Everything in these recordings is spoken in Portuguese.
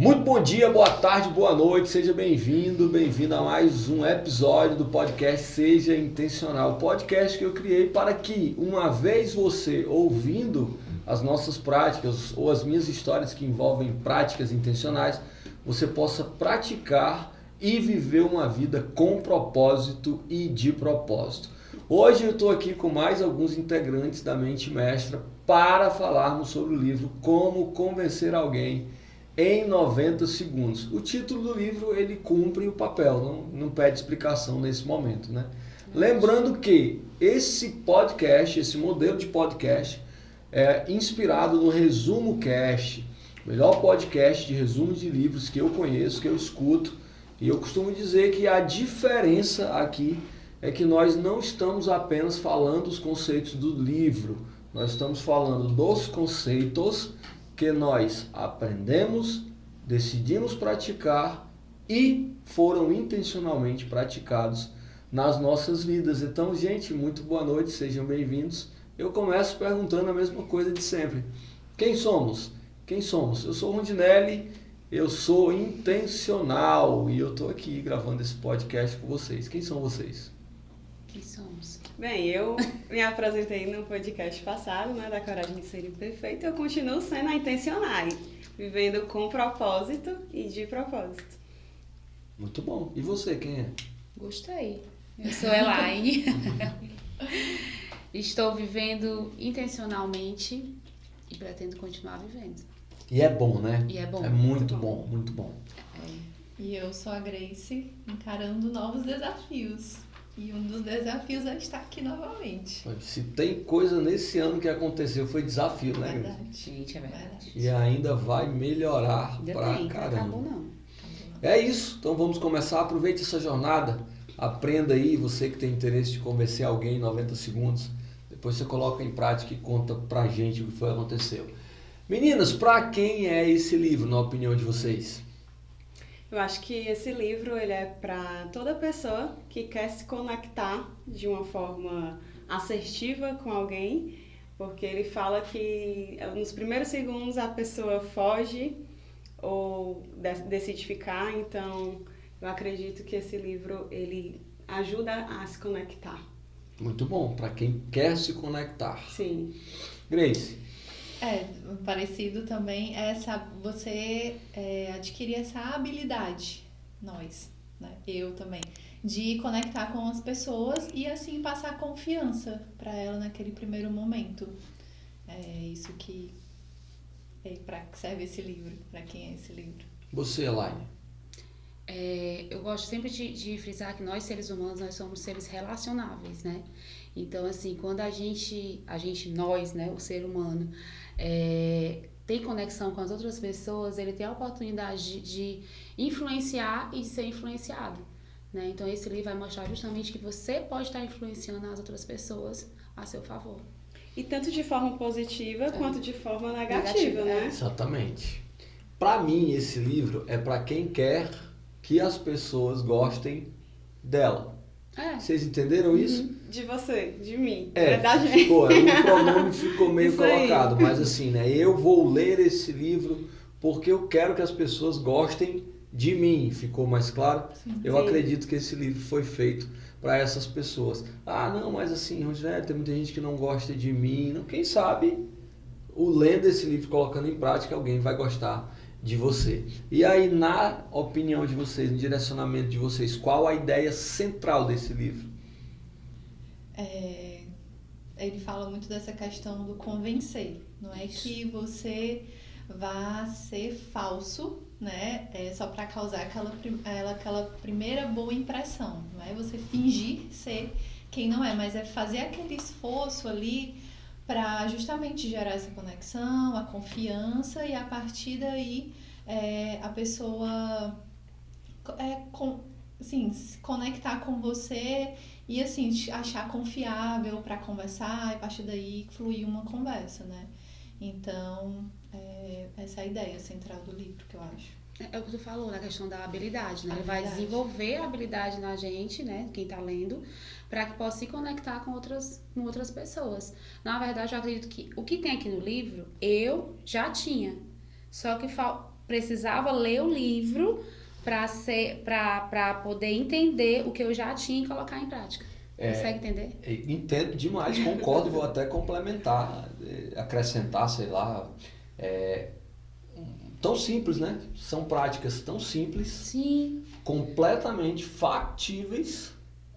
Muito bom dia, boa tarde, boa noite, seja bem-vindo, bem-vinda a mais um episódio do podcast Seja Intencional. O podcast que eu criei para que, uma vez você ouvindo as nossas práticas ou as minhas histórias que envolvem práticas intencionais, você possa praticar e viver uma vida com propósito e de propósito. Hoje eu estou aqui com mais alguns integrantes da Mente Mestra para falarmos sobre o livro Como Convencer Alguém em 90 segundos. O título do livro, ele cumpre o papel, não pede explicação nesse momento, né? Lembrando que esse podcast, esse modelo de podcast é inspirado no Resumo Cast, o melhor podcast de resumo de livros que eu conheço, que eu escuto, e eu costumo dizer que a diferença aqui é que nós não estamos apenas falando os conceitos do livro, nós estamos falando dos conceitos que nós aprendemos, decidimos praticar e foram intencionalmente praticados nas nossas vidas. Então, gente, muito boa noite, sejam bem-vindos. Eu começo perguntando a mesma coisa de sempre. Quem somos? Quem somos? Eu sou o Rondinelli, eu sou intencional e eu estou aqui gravando esse podcast com vocês. Quem são vocês? Quem somos? Bem, eu me apresentei no podcast passado, né, da Coragem de Ser Imperfeito. Eu continuo sendo a Intencional, vivendo com propósito e de propósito. Muito bom. E você, quem é? Gostei. Eu sou Elaine. Estou vivendo intencionalmente e pretendo continuar vivendo. E é bom, né? E é bom. É muito bom, muito bom. E eu sou a Grace, encarando novos desafios. E um dos desafios é estar aqui novamente. Se tem coisa nesse ano que aconteceu, foi desafio, né, Grace? Verdade. Gente, é verdade. E ainda vai melhorar Ainda pra bem, caramba. não acabou não. É isso, então vamos começar. Aproveite essa jornada, aprenda aí, você que tem interesse de convencer alguém em 90 segundos. Depois você coloca em prática e conta pra gente o que foi que aconteceu. Meninas, pra quem é esse livro, na opinião de vocês? Eu acho que esse livro ele é para toda pessoa que quer se conectar de uma forma assertiva com alguém, porque ele fala que nos primeiros segundos a pessoa foge ou decide ficar, então eu acredito que esse livro ele ajuda a se conectar. Muito bom, para quem quer se conectar. Sim. Grace? Parecido também é você adquirir essa habilidade, nós, né? Eu também, de conectar com as pessoas e assim passar confiança para ela naquele primeiro momento. É isso que para que serve esse livro, para quem é esse livro. Você, Elaine? Eu gosto sempre de frisar que nós, seres humanos, nós somos seres relacionáveis, né? Então, assim, quando nós, né, o ser humano, tem conexão com as outras pessoas, ele tem a oportunidade de influenciar e de ser influenciado, né? Então, esse livro vai mostrar justamente que você pode estar influenciando as outras pessoas a seu favor. E tanto de forma positiva quanto de forma negativa, né? Exatamente. Para mim, esse livro é para quem quer que as pessoas gostem dela. Vocês entenderam isso? De você, de mim. Verdade. Ficou, o pronome ficou meio Isso aí. colocado, mas assim, né? Eu vou ler esse livro porque eu quero que as pessoas gostem de mim. Ficou mais claro? Sim. Eu acredito que esse livro foi feito para essas pessoas. Ah, não, mas assim, Rondinelli, tem muita gente que não gosta de mim. Não, quem sabe, lendo esse livro, colocando em prática, alguém vai gostar de você. E aí, na opinião de vocês, no direcionamento de vocês, qual a ideia central desse livro? Ele fala muito dessa questão do convencer. Não é que você vá ser falso, né? Só para causar aquela primeira boa impressão. Não é você fingir ser quem não é, mas é fazer aquele esforço ali para justamente gerar essa conexão, a confiança e a partir daí a pessoa se conectar com você e assim te achar confiável para conversar e a partir daí fluir uma conversa, né? Então, essa é a ideia central do livro, que eu acho. É o que tu falou, na questão da habilidade, né? Ele vai desenvolver a habilidade na gente, né? Quem tá lendo, para que possa se conectar com outras pessoas. Na verdade, eu acredito que o que tem aqui no livro, eu já tinha. Só que precisava ler o livro para poder entender o que eu já tinha e colocar em prática. Consegue entender? Entendo demais, concordo e vou até complementar, acrescentar, sei lá. Tão simples, né? São práticas tão simples, Sim. completamente factíveis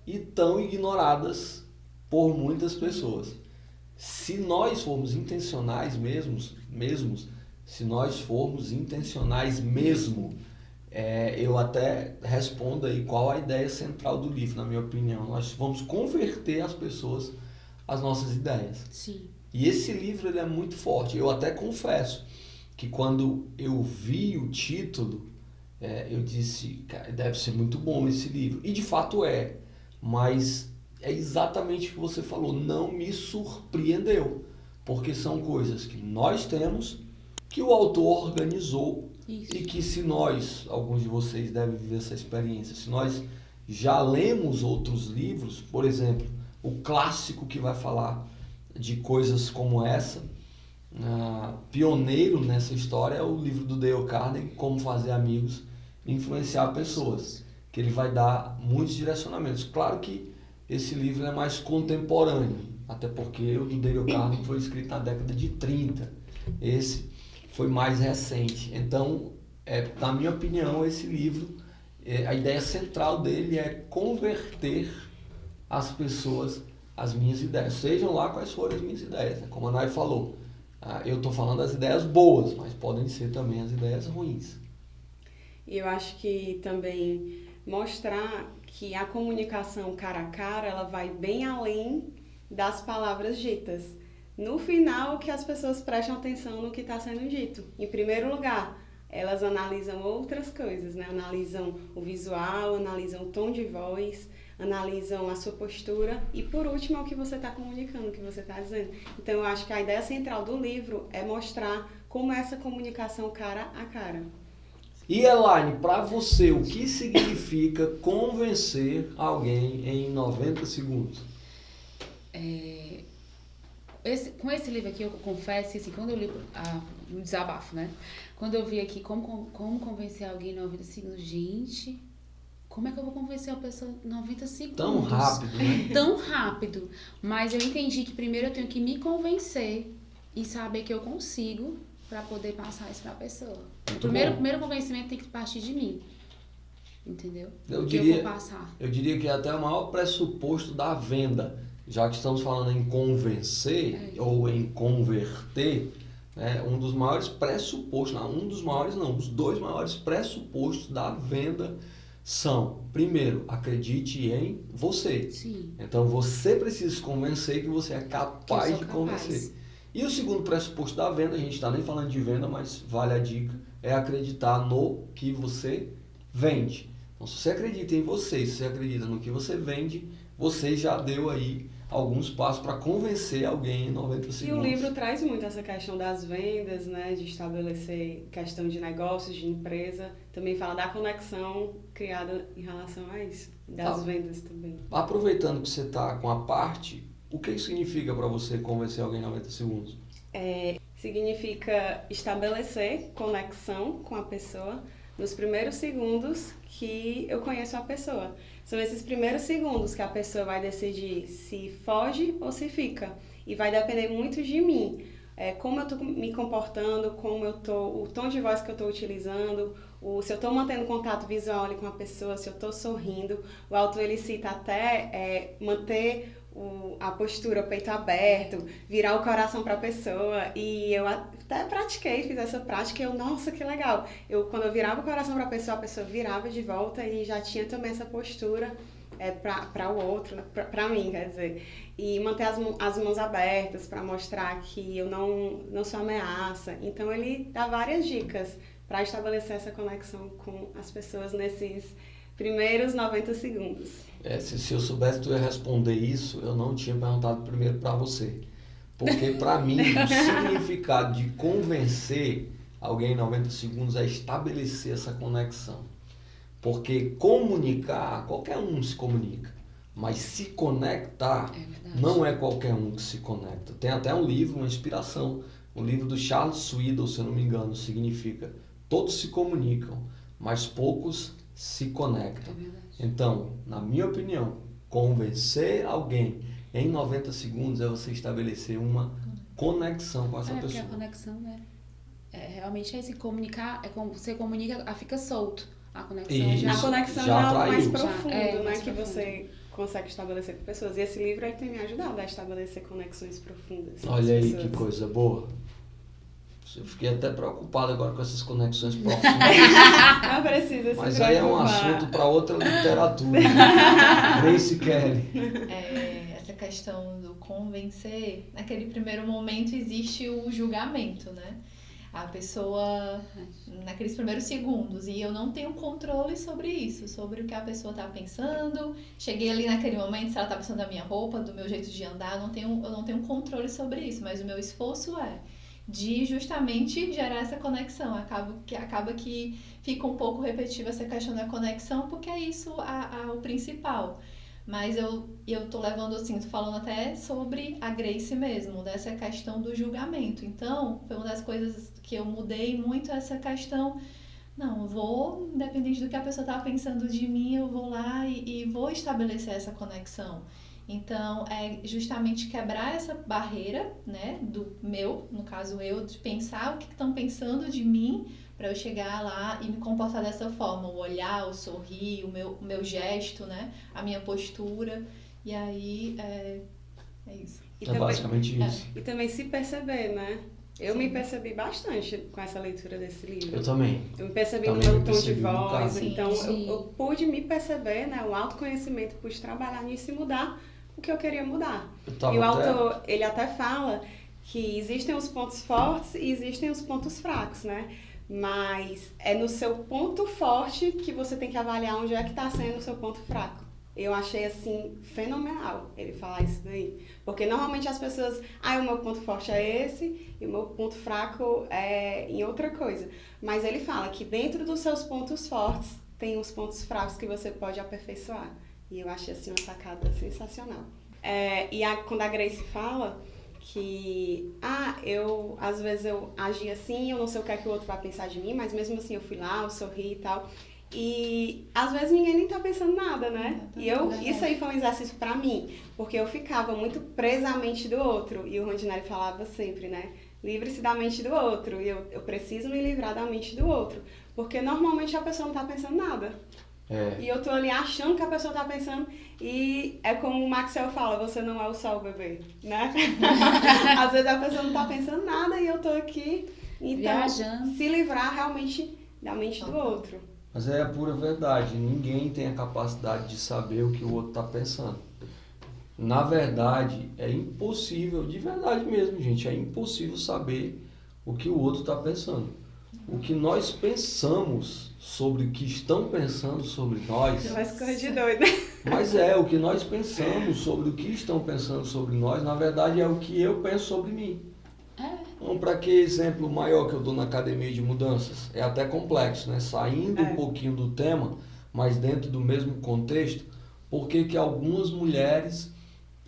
e tão ignoradas por muitas pessoas. Se nós formos intencionais mesmos, se nós formos intencionais mesmo, eu até respondo aí qual a ideia central do livro, na minha opinião. Nós vamos converter as pessoas às nossas ideias. Sim. E esse livro ele é muito forte. Eu até confesso que quando eu vi o título, eu disse, cara, deve ser muito bom esse livro. E de fato é, mas é exatamente o que você falou, não me surpreendeu, porque são coisas que nós temos, que o autor organizou. Isso. E que se nós, alguns de vocês devem viver essa experiência, se nós já lemos outros livros, por exemplo, o clássico que vai falar de coisas como essa, pioneiro nessa história é o livro do Dale Carnegie, Como Fazer Amigos e Influenciar Pessoas, que ele vai dar muitos direcionamentos. Claro que esse livro é mais contemporâneo, até porque o do Dale Carnegie foi escrito na década de 30, esse foi mais recente. Então, na minha opinião, esse livro, a ideia central dele é converter as pessoas às minhas ideias, sejam lá quais forem as minhas ideias, né? Como a Nay falou, eu estou falando das ideias boas, mas podem ser também as ideias ruins. E eu acho que também mostrar que a comunicação cara a cara, ela vai bem além das palavras ditas. No final, que as pessoas prestam atenção no que está sendo dito. Em primeiro lugar, elas analisam outras coisas, né? Analisam o visual, analisam o tom de voz, analisam a sua postura e, por último, é o que você está comunicando, o que você está dizendo. Então, eu acho que a ideia central do livro é mostrar como é essa comunicação cara a cara. E, Elaine, para você, o que significa convencer alguém em 90 segundos? Com esse livro aqui, eu confesso que assim, quando eu li um desabafo, né? Quando eu vi aqui como convencer alguém em 90 segundos, gente, como é que eu vou convencer a pessoa em 90 segundos? Tão rápido, né? Tão rápido. Mas eu entendi que primeiro eu tenho que me convencer e saber que eu consigo para poder passar isso para a pessoa. O primeiro convencimento tem que partir de mim. Entendeu? Eu vou passar. Eu diria que é até o maior pressuposto da venda. Já que estamos falando em convencer ou em converter, né, um dos maiores pressupostos, os dois maiores pressupostos da venda são, primeiro, acredite em você. Sim. Então você precisa se convencer que você é capaz de convencer. E o segundo pressuposto da venda, a gente está nem falando de venda, mas vale a dica, é acreditar no que você vende. Então se você acredita em você, se você acredita no que você vende, você já deu aí alguns passos para convencer alguém em 90 segundos. E o livro traz muito essa questão das vendas, né, de estabelecer questão de negócios, de empresa. Também fala da conexão criada em relação a isso, das vendas também. Aproveitando que você está com a parte, o que significa para você convencer alguém em 90 segundos? Significa estabelecer conexão com a pessoa nos primeiros segundos que eu conheço a pessoa. São esses primeiros segundos que a pessoa vai decidir se foge ou se fica. E vai depender muito de mim. Como eu estou me comportando, o tom de voz que eu estou utilizando, se eu estou mantendo contato visual ali com a pessoa, se eu estou sorrindo. O autor ele cita até manter a postura, o peito aberto, virar o coração para a pessoa. E eu até pratiquei, fiz essa prática e nossa, que legal. Quando eu virava o coração para a pessoa virava de volta e já tinha também essa postura para o outro, para mim, quer dizer. E manter as mãos abertas para mostrar que eu não sou ameaça. Então ele dá várias dicas para estabelecer essa conexão com as pessoas nesses primeiros 90 segundos. Se eu soubesse que tu ia responder isso, eu não tinha perguntado primeiro para você. Porque para mim, o significado de convencer alguém em 90 segundos é estabelecer essa conexão. Porque comunicar, qualquer um se comunica. Mas se conectar, não é qualquer um que se conecta. Tem até um livro, uma inspiração. O livro do Charles Swindoll, se eu não me engano, significa Todos se comunicam, mas poucos se conectam. É verdade. Então, na minha opinião, convencer alguém em 90 segundos é você estabelecer uma conexão com essa Porque pessoa. a conexão, né? Realmente é se comunicar, é como você comunica, fica solto. A conexão Isso. já... A conexão já já é algo mais atraiu. profundo, É, né? mais Que profundo. você consegue estabelecer com pessoas. E esse livro aí tem me ajudado a estabelecer conexões profundas com Olha as aí pessoas. que coisa boa. Eu fiquei até preocupado agora com essas conexões profundas. Não precisa se Mas aí é um preocupar. assunto para outra literatura. Grace Kelly. Essa questão do convencer, naquele primeiro momento existe o julgamento, né? A pessoa, naqueles primeiros segundos, e eu não tenho controle sobre isso, sobre o que a pessoa tá pensando. Cheguei ali naquele momento, se ela tá pensando da minha roupa, do meu jeito de andar, eu não tenho controle sobre isso, mas o meu esforço é de justamente gerar essa conexão. Acaba que fica um pouco repetitiva essa questão da conexão, porque é isso o principal. Mas eu tô levando assim, tô falando até sobre a Grace mesmo, dessa questão do julgamento. Então, foi uma das coisas que eu mudei muito, essa questão. Não, eu vou, independente do que a pessoa tá pensando de mim, eu vou lá e vou estabelecer essa conexão. Então, é justamente quebrar essa barreira, né, no caso eu, de pensar o que estão pensando de mim, para eu chegar lá e me comportar dessa forma, o olhar, o sorrir, o meu gesto, né, a minha postura, e aí é isso. E É basicamente isso. E também se perceber, né? Eu me percebi bastante com essa leitura desse livro. Eu também. Eu me percebi Também no me meu tom de percebi um bocado. voz, Sim, então sim. eu pude me perceber, né? O autoconhecimento, pude trabalhar nisso e mudar o que eu queria mudar. Eu tava E o até- autor, ele até fala que existem os pontos fortes e existem os pontos fracos, né? Mas é no seu ponto forte que você tem que avaliar onde é que está sendo o seu ponto fraco. Eu achei, assim, fenomenal ele falar isso daí. Porque normalmente as pessoas, o meu ponto forte é esse e o meu ponto fraco é em outra coisa. Mas ele fala que dentro dos seus pontos fortes tem os pontos fracos que você pode aperfeiçoar. E eu achei, assim, uma sacada sensacional. Quando a Grace fala que, às vezes eu agi assim, eu não sei o que é que o outro vai pensar de mim, mas mesmo assim eu fui lá, eu sorri e tal. E às vezes ninguém nem tá pensando nada, né? Isso aí foi um exercício pra mim, porque eu ficava muito presa à mente do outro. E o Rondinelli falava sempre, né? Livre-se da mente do outro. E eu preciso me livrar da mente do outro. Porque normalmente a pessoa não tá pensando nada. E eu tô ali achando que a pessoa tá pensando, e é como o Maxwell fala, você não é o sol, bebê, né? Às vezes a pessoa não tá pensando nada e eu tô aqui, então Viajando. se livrar realmente da mente do outro. Mas é a pura verdade, ninguém tem a capacidade de saber o que o outro está pensando. Na verdade, é impossível, de verdade mesmo, gente, é impossível saber o que o outro está pensando. O que nós pensamos sobre o que estão pensando sobre nós, Você vai se correr de doido. mas o que nós pensamos sobre o que estão pensando sobre nós, na verdade é o que eu penso sobre mim. Então, para que exemplo maior que eu dou na academia de mudanças? É até complexo, né? Saindo um pouquinho do tema, mas dentro do mesmo contexto, porque que algumas mulheres,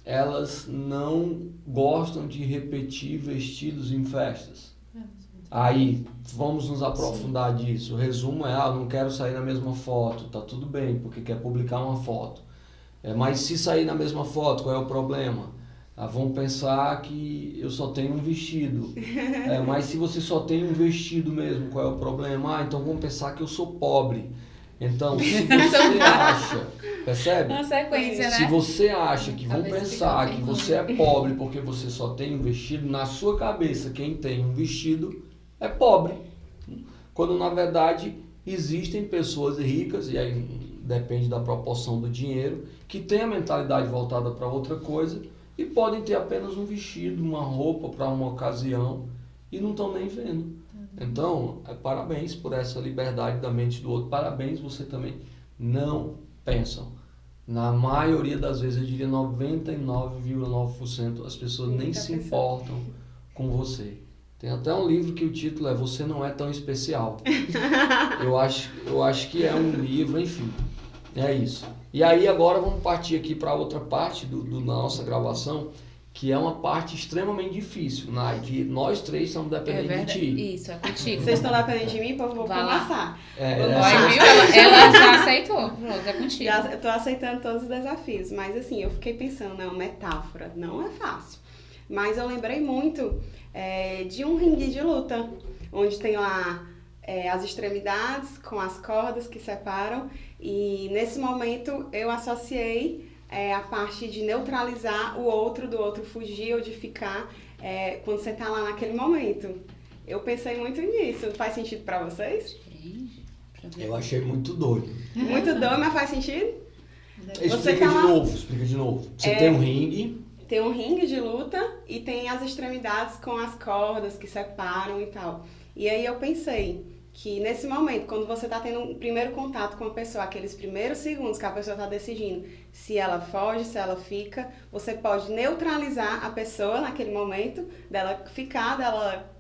elas não gostam de repetir vestidos em festas. Aí, vamos nos aprofundar disso. O resumo é, não quero sair na mesma foto, tá tudo bem, porque quer publicar uma foto. Mas se sair na mesma foto, qual é o problema? Vão pensar que eu só tenho um vestido. Mas se você só tem um vestido mesmo, qual é o problema? Então vão pensar que eu sou pobre. Então, se você acha, percebe? Uma sequência, Se né? você acha que vão Talvez pensar fique que ruim. você é pobre porque você só tem um vestido, na sua cabeça quem tem um vestido é pobre. Quando na verdade existem pessoas ricas, e aí depende da proporção do dinheiro, que têm a mentalidade voltada para outra coisa e podem ter apenas um vestido, uma roupa para uma ocasião e não estão nem vendo. Então, parabéns por essa liberdade da mente do outro. Parabéns, você também não pensam. Na maioria das vezes, eu diria 99,9%, as pessoas nem se importam com você. Tem até um livro que o título é Você Não É Tão Especial. Eu acho que é um livro, enfim, é isso. E aí agora vamos partir aqui para outra parte da nossa gravação, que é uma parte extremamente difícil, né? Que nós três estamos dependendo de ti. Isso, é contigo. Vocês estão dependendo de mim, eu vou Vai lá. começar. Olha, viu? Ela já aceitou. Pronto, é contigo. Eu tô aceitando todos os desafios, mas assim, eu fiquei pensando, né, uma metáfora, não é fácil. Mas eu lembrei muito de um ringue de luta, onde tem lá as extremidades com as cordas que separam, e nesse momento eu associei a parte de neutralizar o outro, do outro fugir ou de ficar quando você tá lá naquele momento. Eu pensei muito nisso. Faz sentido pra vocês? Eu achei muito doido. Muito doido, mas faz sentido? Explica de novo. Você tem um ringue. Tem um ringue de luta e tem as extremidades com as cordas que separam e tal. E aí eu pensei que nesse momento, quando você tá tendo um primeiro contato com a pessoa, aqueles primeiros segundos que a pessoa tá decidindo se ela foge, se ela fica, você pode neutralizar a pessoa naquele momento, dela ficar, dela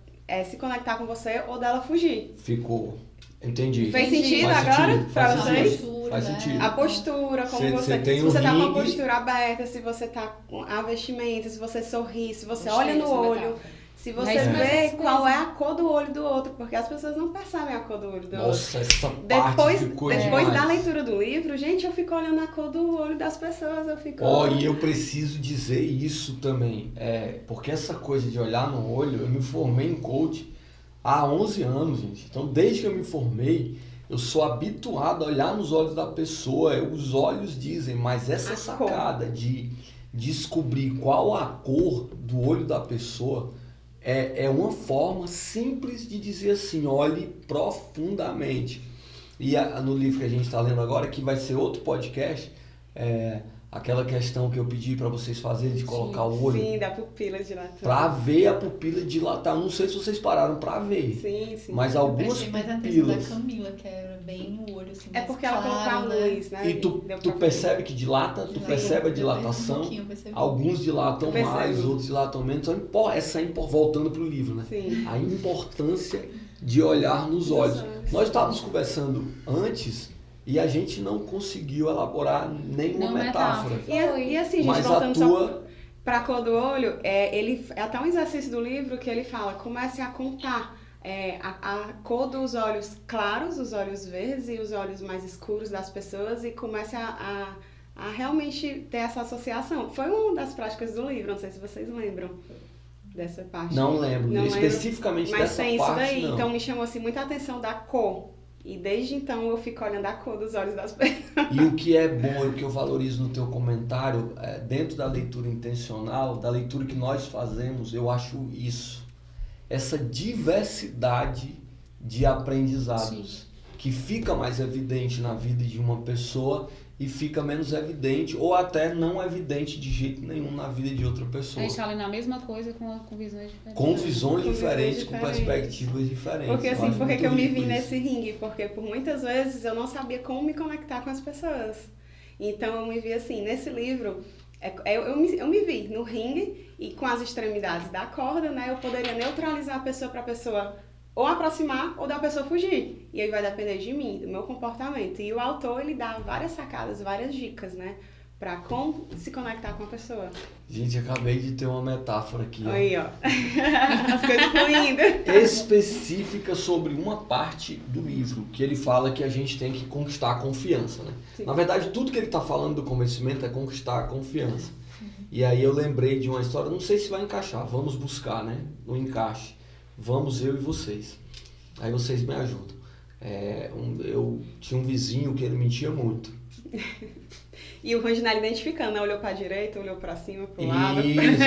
se conectar com você ou dela fugir. Ficou. Entendi. Fez sentido agora pra vocês? Faz sentido. A postura, como você tem se você um tá com a ringue. postura aberta, se você tá com a vestimenta, se você sorri, se você Gostei olha no dessa olho, metáfora. se você É isso mesmo, vê é isso qual mesmo. é a cor do olho do outro, porque as pessoas não percebem a cor do olho do outro. Nossa, essa parte Depois ficou da demais. leitura do livro, gente, eu fico olhando a cor do olho das pessoas, eu fico... E eu preciso dizer isso também, porque essa coisa de olhar no olho, eu me formei em coach há 11 anos, gente. Então, desde que eu me formei, eu sou habituado a olhar nos olhos da pessoa, os olhos dizem, mas essa sacada de descobrir qual a cor do olho da pessoa é uma forma simples de dizer assim, olhe profundamente. E no livro que a gente está lendo agora, que vai ser outro podcast, aquela questão que eu pedi para vocês fazerem de colocar o olho. Sim, da pupila dilatada. Para ver a pupila dilatar. Não sei se vocês pararam para ver. Sim, sim. Mas Eu algumas prestei mais atenção pupilas. da Camila, que era bem o olho assim. É mais porque ela colocou a claro, né? luz, né? E tu percebe que dilata, tu Sim, percebe a eu dilatação. um pouquinho, eu percebi. Alguns dilatam Percebe. mais, outros dilatam menos. Então, voltando pro livro, né? Sim. A importância de olhar nos olhos. Nós estávamos conversando antes e a gente não conseguiu elaborar nenhuma Não, E metáfora. assim, gente, Mas a voltando só tua... pra cor do olho, é até um exercício do livro que ele fala, comece a contar a cor dos olhos claros, os olhos verdes e os olhos mais escuros das pessoas e comece a realmente ter essa associação. Foi uma das práticas do livro, não sei se vocês lembram dessa parte. Não lembro, Não lembro, especificamente mas dessa tem isso parte, daí, não. então me chamou assim muita atenção da cor. E desde então eu fico olhando a cor dos olhos das pessoas. E o que é bom e o que eu valorizo no teu comentário, dentro da leitura intencional, da leitura que nós fazemos, eu acho isso. Essa diversidade de aprendizados que fica mais evidente na vida de uma pessoa e fica menos evidente ou até não evidente de jeito nenhum na vida de outra A pessoa. gente tá lendo a mesma coisa com visões diferentes. Com visões diferentes, com diferentes. perspectivas diferentes. Porque Eu assim, acho por que muito que eu me rico vi isso. nesse ringue? Porque por muitas vezes eu não sabia como me conectar com as pessoas. Então eu me vi assim, nesse livro, eu me vi no ringue e com as extremidades da corda, né? Eu poderia neutralizar a pessoa para a pessoa ou aproximar ou da pessoa fugir. E aí vai depender de mim, do meu comportamento. E o autor, ele dá várias sacadas, várias dicas, né? Pra como se conectar com a pessoa. Gente, acabei de ter uma metáfora aqui. Aí, ó. As coisas fluindo. Específica sobre uma parte do livro, que ele fala que a gente tem que conquistar a confiança, né? Sim. Na verdade, tudo que ele está falando do convencimento é conquistar a confiança. E aí eu lembrei de uma história, não sei se vai encaixar, vamos buscar, né? No encaixe. Vamos eu e vocês. Aí vocês me ajudam. Eu tinha um vizinho que ele mentia muito. E o Rondinelli identificando, né? Olhou pra direita, olhou pra cima, pro lado. Isso.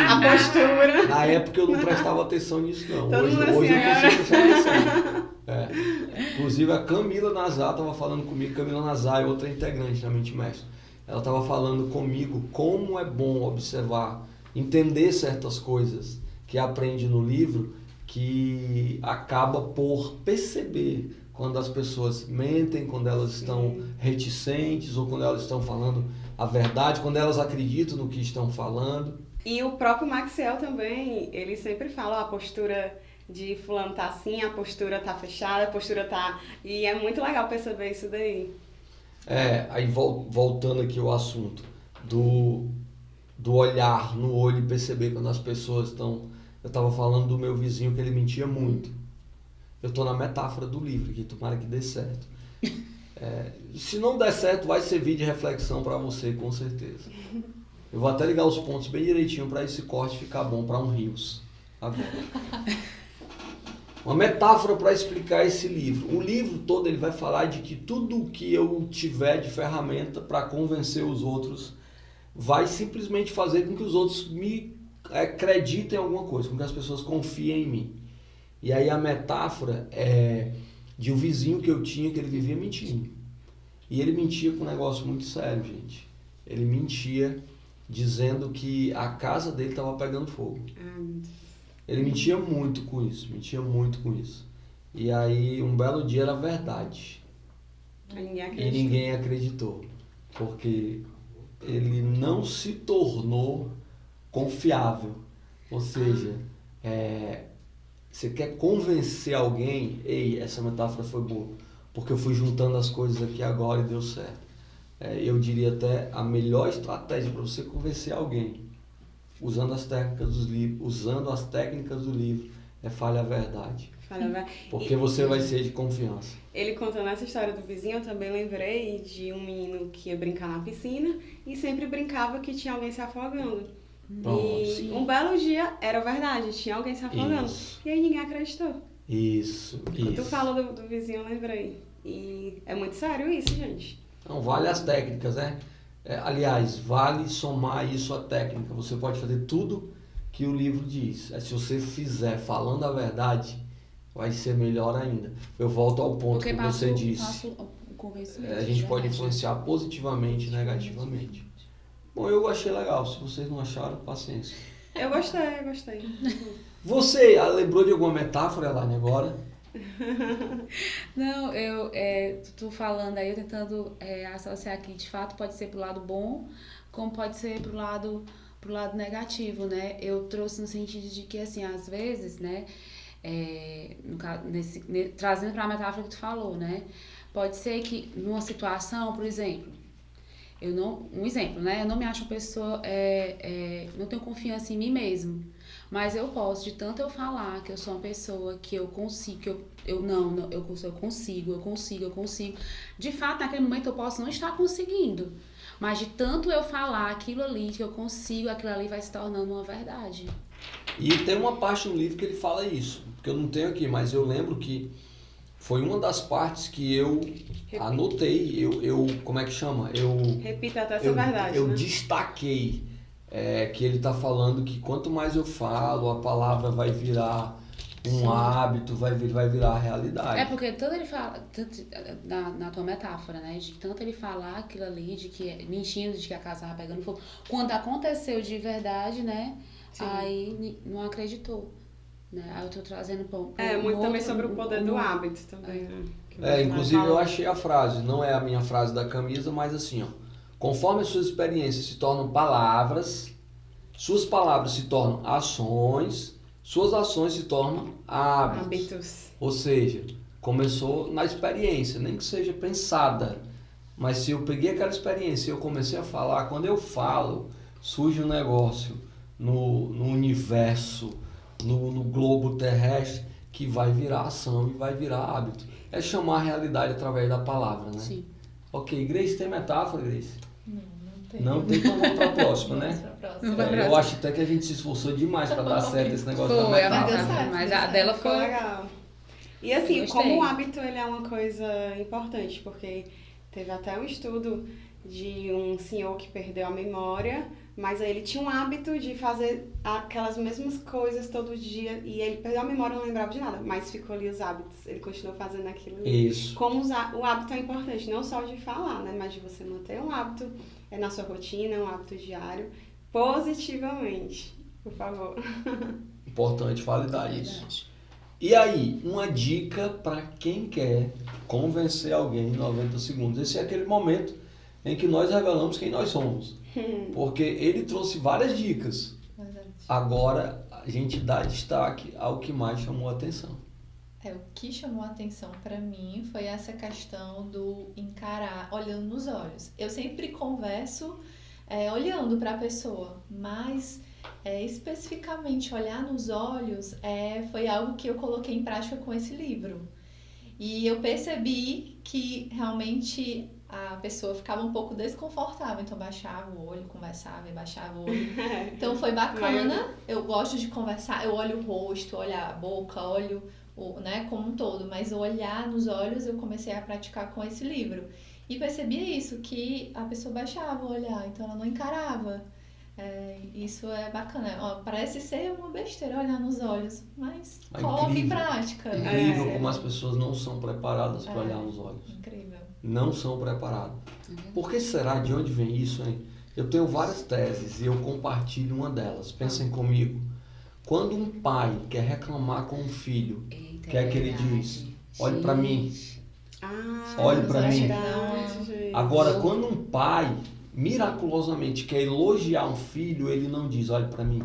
A postura. Na época eu não prestava atenção nisso, não. Todo Hoje mundo eu assim, consigo prestar atenção. Inclusive a Camila Nazar estava falando comigo. Camila Nazar é outra integrante da Mente Mestre. Ela estava falando comigo como é bom observar, entender certas coisas que aprende no livro, que acaba por perceber quando as pessoas mentem, quando elas estão reticentes ou quando elas estão falando a verdade, quando elas acreditam no que estão falando. E o próprio Maxiel também, ele sempre fala, ó, a postura de fulano tá assim, a postura tá fechada, a postura tá... E é muito legal perceber isso daí. Aí voltando aqui ao assunto do olhar no olho e perceber quando as pessoas estão... Eu estava falando do meu vizinho que ele mentia muito. Eu estou na metáfora do livro, que tomara que dê certo. Se não der certo, vai servir de reflexão para você, com certeza. Eu vou até ligar os pontos bem direitinho para esse corte ficar bom para um rios. Agora. Uma metáfora para explicar esse livro. O livro todo ele vai falar de que tudo que eu tiver de ferramenta para convencer os outros vai simplesmente fazer com que os outros me acreditem em alguma coisa, com que as pessoas confiem em mim. E aí a metáfora é de um vizinho que eu tinha que ele vivia mentindo. E ele mentia com um negócio muito sério, gente. Ele mentia dizendo que a casa dele estava pegando fogo. Ele mentia muito com isso, E aí um belo dia era verdade. E ninguém acreditou. Porque ele não se tornou confiável. Ou seja, você quer convencer alguém, essa metáfora foi boa, porque eu fui juntando as coisas aqui agora e deu certo. Eu diria até a melhor estratégia para você convencer alguém, usando as técnicas do livro, fale a verdade. Porque você vai ser de confiança. Ele contando essa história do vizinho, eu também lembrei de um menino que ia brincar na piscina e sempre brincava que tinha alguém se afogando. E um belo dia era verdade, tinha alguém se afogando. Isso. E aí ninguém acreditou. Isso. Tu falou do vizinho, eu lembrei. E é muito sério isso, gente. Não, vale as técnicas, né? Aliás, vale somar isso à técnica. Você pode fazer tudo que o livro diz. Se você fizer falando a verdade, vai ser melhor ainda. Eu volto ao ponto que você disse. A gente pode influenciar positivamente e negativamente. Bom, eu achei legal. Se vocês não acharam, paciência. Eu gostei. Você lembrou de alguma metáfora, Elaine, agora? Não, tu falando aí, eu tentando associar aqui, de fato pode ser pro lado bom, como pode ser pro lado negativo, né? Eu trouxe no sentido de que, assim, às vezes, né, no caso, trazendo para a metáfora que tu falou, né, pode ser que numa situação, por exemplo, um exemplo, né, eu não me acho uma pessoa, não tenho confiança em mim mesmo. Mas eu posso, de tanto eu falar que eu sou uma pessoa que eu consigo, eu consigo. De fato, naquele momento eu posso não estar conseguindo. Mas de tanto eu falar aquilo ali, que eu consigo, aquilo ali vai se tornando uma verdade. E tem uma parte no livro que ele fala isso, que eu não tenho aqui, mas eu lembro que foi uma das partes que eu anotei, como é que chama? Repita até essa verdade, eu né? destaquei. Que ele está falando que quanto mais eu falo, a palavra vai virar um hábito, vai virar a realidade. Porque tanto ele fala, na tua metáfora, né, de tanto ele falar aquilo ali, de que mentindo, de que a casa estava pegando fogo, quando aconteceu de verdade, né, sim, aí não acreditou. Né? Aí eu tô trazendo muito também sobre o poder do hábito também. Né? Inclusive eu achei a frase, não é a minha frase da camisa, mas assim, ó. Conforme as suas experiências se tornam palavras, suas palavras se tornam ações, suas ações se tornam hábitos. Ou seja, começou na experiência, nem que seja pensada. Mas se eu peguei aquela experiência e eu comecei a falar, quando eu falo, surge um negócio no universo, no globo terrestre, que vai virar ação e vai virar hábito. É chamar a realidade através da palavra, né? Sim. Ok, Grace, tem metáfora, Grace? Não tem, então vamos para a próxima, né? Eu acho até que a gente se esforçou demais para dar certo esse negócio da metáfora. Mas a dela foi legal. E assim, como o hábito ele é uma coisa importante, porque teve até um estudo de um senhor que perdeu a memória, mas aí ele tinha um hábito de fazer aquelas mesmas coisas todo dia, e ele perdeu a memória, não lembrava de nada, mas ficou ali os hábitos, ele continuou fazendo aquilo ali. Isso. Como o hábito é importante, não só de falar, né, mas de você manter um hábito na sua rotina, um hábito diário, positivamente, por favor. Importante validar isso. E aí, uma dica para quem quer convencer alguém em 90 segundos. Esse é aquele momento em que nós revelamos quem nós somos. Porque ele trouxe várias dicas. Agora, a gente dá destaque ao que mais chamou a atenção. O que chamou a atenção para mim foi essa questão do encarar olhando nos olhos. Eu sempre converso olhando para a pessoa, mas especificamente olhar nos olhos foi algo que eu coloquei em prática com esse livro. E eu percebi que realmente a pessoa ficava um pouco desconfortável, então baixava o olho, conversava e baixava o olho. Então foi bacana, eu gosto de conversar, eu olho o rosto, olho a boca, olho né, como um todo, mas olhar nos olhos eu comecei a praticar com esse livro. E percebi isso, que a pessoa baixava o olhar, então ela não encarava. Isso é bacana. Ó, parece ser uma besteira olhar nos olhos, mas coloca em prática. Incrível como as pessoas não são preparadas para olhar nos olhos. Incrível. Não são preparadas. Por que será? De onde vem isso, hein? Eu tenho várias teses e eu compartilho uma delas. Pensem comigo. Quando um pai quer reclamar com um filho, que é que ele diz? Olhe para mim. Olhe para mim. Agora, quando um pai miraculosamente quer elogiar um filho, ele não diz, olhe para mim.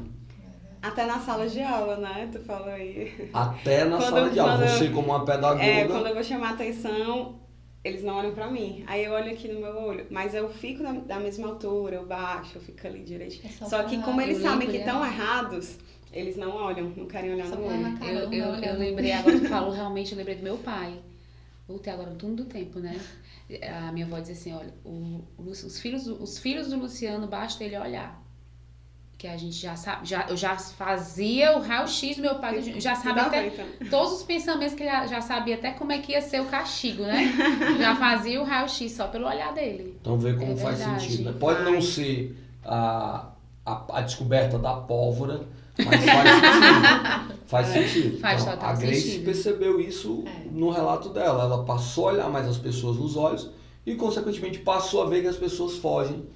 Até na sala de aula, né? Tu falou aí. Até na sala de aula. Você como uma pedagoga... Quando eu vou chamar atenção, eles não olham pra mim. Aí eu olho aqui no meu olho. Mas eu fico da mesma altura, eu baixo, eu fico ali direito. Só que como eles sabem que estão errados, eles não olham, não querem olhar no olho. Eu lembrei agora que falou, realmente eu lembrei do meu pai. Voltei agora no túnel do tempo, né? A minha avó dizia assim, olha, os filhos do Luciano, basta ele olhar. Que a gente já sabe, eu já fazia o raio-x do meu pai, já sabe até todos os pensamentos que ele já sabia até como é que ia ser o castigo, né? Já fazia o raio-x só pelo olhar dele. Então vê como faz sentido, né? Pode não ser a descoberta da pólvora, mas faz sentido. Faz então, total a Grace sentido. percebeu isso no relato dela. Ela passou a olhar mais as pessoas nos olhos e, consequentemente, passou a ver que as pessoas fogem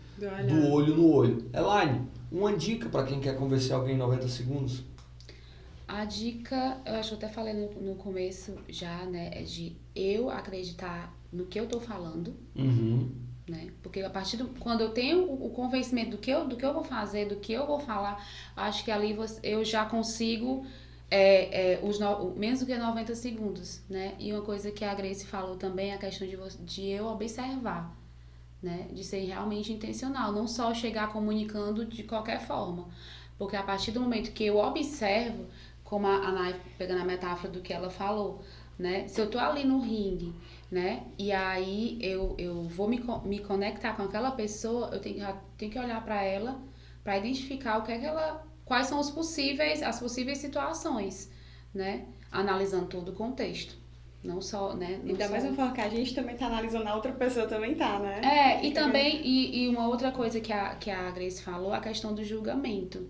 do olho no olho. Elaine, uma dica para quem quer convencer alguém em 90 segundos? A dica, eu acho que eu até falei no começo já, né? É de eu acreditar no que eu tô falando. Né? Porque a partir quando eu tenho o convencimento do que eu vou fazer, do que eu vou falar, acho que ali eu já consigo menos do que 90 segundos, né? E uma coisa que a Grace falou também é a questão de eu observar, né? De ser realmente intencional, não só chegar comunicando de qualquer forma, porque a partir do momento que eu observo, como a Nay, pegando a metáfora do que ela falou, né? Se eu tô ali no ringue, né? E aí eu vou me conectar com aquela pessoa, eu tenho que olhar para ela, para identificar quais são as possíveis situações, né? Analisando todo o contexto. Não só, né? E da mesma forma que a gente também tá analisando, a outra pessoa também tá, né? E também, e uma outra coisa que a Grace falou, a questão do julgamento,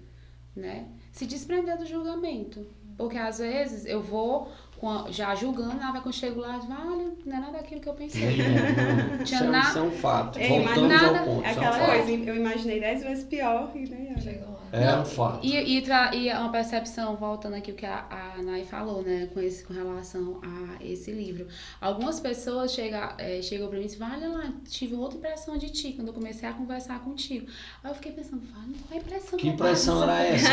né? Se desprender do julgamento. Porque às vezes eu vou já julgando, quando eu chego lá, olha, não é nada daquilo que eu pensei. Isso é um fato. Voltamos ao ponto. Aquela coisa, eu imaginei 10 vezes pior e nem chegou lá. É um fato. E uma percepção, voltando aqui o que a Nay falou, né, com relação a esse livro. Algumas pessoas chegam pra mim e dizem, olha lá, tive outra impressão de ti, quando eu comecei a conversar contigo. Aí eu fiquei pensando, qual impressão que impressão era essa?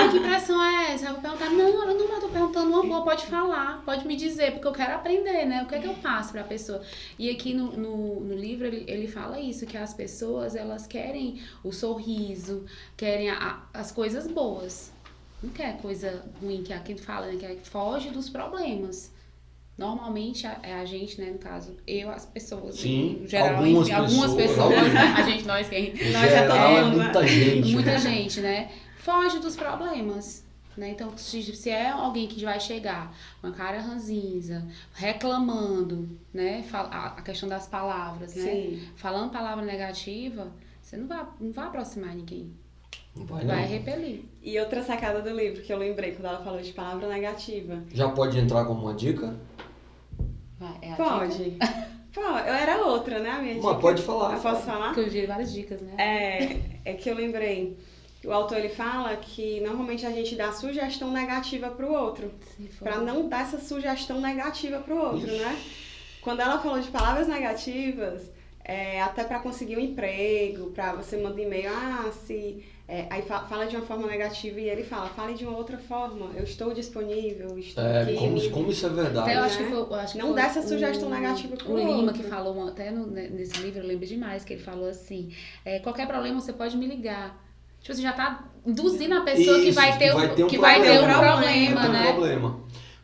Que impressão é essa? Eu vou perguntar, não, eu tô perguntando uma boa, pode falar, pode me dizer, porque eu quero aprender, né, o que é que eu passo pra pessoa. E aqui no livro ele fala isso, que as pessoas, elas querem o sorriso, querem as coisas boas. Não quer coisa ruim, que aqui fala, né? Que foge dos problemas. Normalmente a gente, né, no caso, as pessoas, sim, em geral, algumas pessoas, né? Nós muita gente, né? Foge dos problemas, né? Então, se é alguém que vai chegar com a cara ranzinza, reclamando, né? A questão das palavras, né? Sim. Falando palavra negativa, você não vai aproximar ninguém. Vai repelir. E outra sacada do livro que eu lembrei quando ela falou de palavra negativa. Já pode entrar como uma dica? Pode. Eu era outra, né, a minha dica? Pode falar. Eu posso falar? Porque eu vi várias dicas, né? É que eu lembrei. O autor, ele fala que normalmente a gente dá sugestão negativa pro outro. Pra não dar essa sugestão negativa pro outro, né? Quando ela falou de palavras negativas, até para conseguir um emprego, para você mandar e-mail, aí fala de uma forma negativa e ele fale de uma outra forma, eu estou disponível, estou aqui. Como isso é verdade. Até eu acho que não dá essa sugestão negativa pro outro. O Lima que falou, até nesse livro, eu lembro demais, que ele falou assim, qualquer problema você pode me ligar. Tipo assim, já tá induzindo a pessoa que vai ter um problema, né?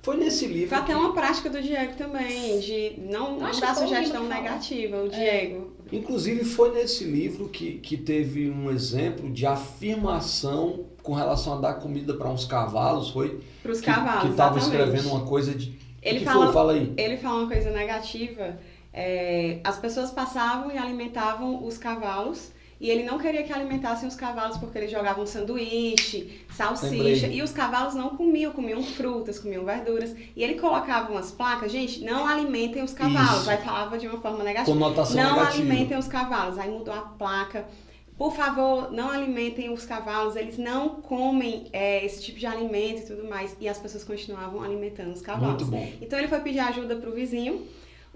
Foi nesse livro. Foi até uma prática do Diego também, de não dar sugestão negativa, o Diego. Inclusive foi nesse livro que teve um exemplo de afirmação com relação a dar comida para uns cavalos, foi? Para os cavalos, que estava escrevendo uma coisa de... Fala aí. Ele fala uma coisa negativa, as pessoas passavam e alimentavam os cavalos, e ele não queria que alimentassem os cavalos porque eles jogavam sanduíche, salsicha, e os cavalos não comiam frutas, comiam verduras. E ele colocava umas placas, gente, não alimentem os cavalos. Aí falava de uma forma negativa. Conotação não negativa. Alimentem os cavalos. Aí mudou a placa. Por favor, não alimentem os cavalos, eles não comem esse tipo de alimento e tudo mais. E as pessoas continuavam alimentando os cavalos. Muito bom. Então ele foi pedir ajuda pro vizinho.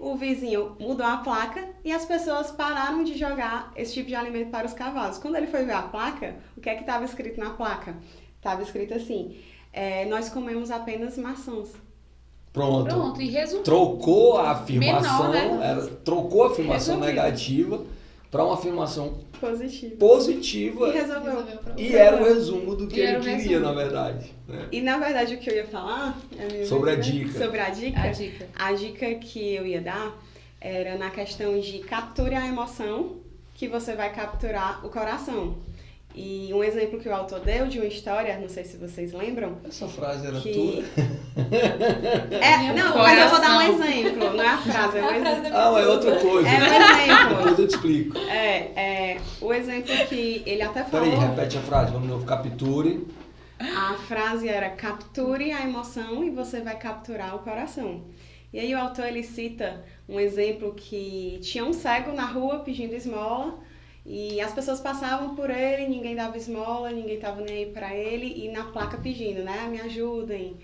O vizinho mudou a placa e as pessoas pararam de jogar esse tipo de alimento para os cavalos. Quando ele foi ver a placa, o que é que estava escrito na placa? Estava escrito assim, nós comemos apenas maçãs. Pronto. E resumiu. Trocou a afirmação, menor, né? Trocou a afirmação negativa para uma afirmação positiva e resolveu. E era o resumo do que ele queria, na verdade. Né? E na verdade o que eu ia falar sobre a dica. A dica que eu ia dar era na questão de capture a emoção, que você vai capturar o coração. E um exemplo que o autor deu de uma história, não sei se vocês lembram. Essa frase era tua? Mas eu vou dar um exemplo, não é a frase, é um exemplo. É outra coisa. É um exemplo. Depois eu te explico. O exemplo que ele até falou. Peraí, repete a frase, vamos de novo. Capture. A frase era capture a emoção e você vai capturar o coração. E aí o autor ele cita um exemplo que tinha um cego na rua pedindo esmola. E as pessoas passavam por ele, ninguém dava esmola, ninguém estava nem aí para ele, e na placa pedindo, né, me ajudem,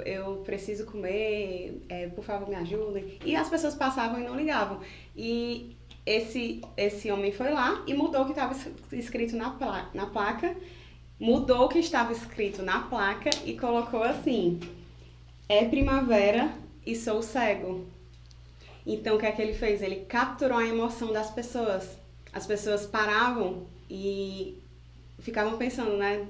eu preciso comer, por favor me ajudem. E as pessoas passavam e não ligavam. E esse homem foi lá e mudou o que estava escrito na placa, mudou o que estava escrito na placa e colocou assim, é primavera e sou cego. Então o que é que ele fez? Ele capturou a emoção das pessoas. As pessoas paravam e ficavam pensando, né?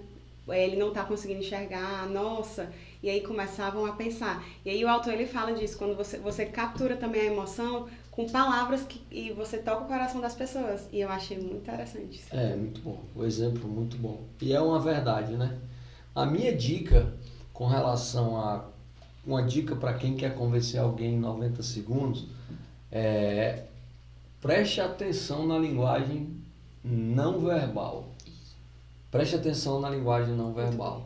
Ele não tá conseguindo enxergar, nossa. E aí começavam a pensar. E aí o autor ele fala disso, quando você captura também a emoção com palavras e você toca o coração das pessoas. E eu achei muito interessante isso. Muito bom. O exemplo muito bom. E é uma verdade, né? A minha dica com relação a... Uma dica para quem quer convencer alguém em 90 segundos preste atenção na linguagem não verbal. Preste atenção na linguagem não verbal.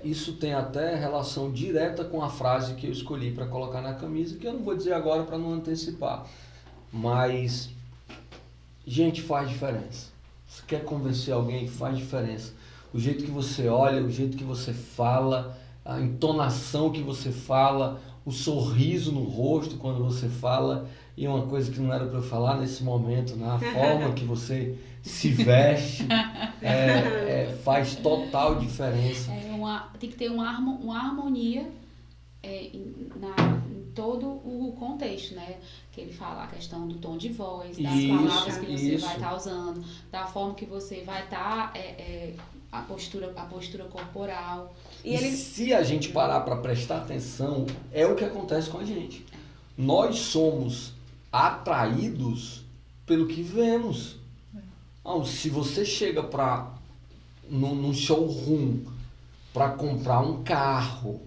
Isso tem até relação direta com a frase que eu escolhi para colocar na camisa, que eu não vou dizer agora para não antecipar. Mas, gente, faz diferença. Se quer convencer alguém, faz diferença. O jeito que você olha, o jeito que você fala, a entonação que você fala, o sorriso no rosto quando você fala, e uma coisa que não era para eu falar nesse momento, né? A forma que você se veste faz total diferença. Tem que ter uma harmonia em todo o contexto, né? Que ele fala a questão do tom de voz, das palavras que você vai estar usando, da forma que você vai estar, a postura corporal. E se a gente parar para prestar atenção, é o que acontece com a gente. Nós somos atraídos pelo que vemos. Se você chega num showroom para comprar um carro,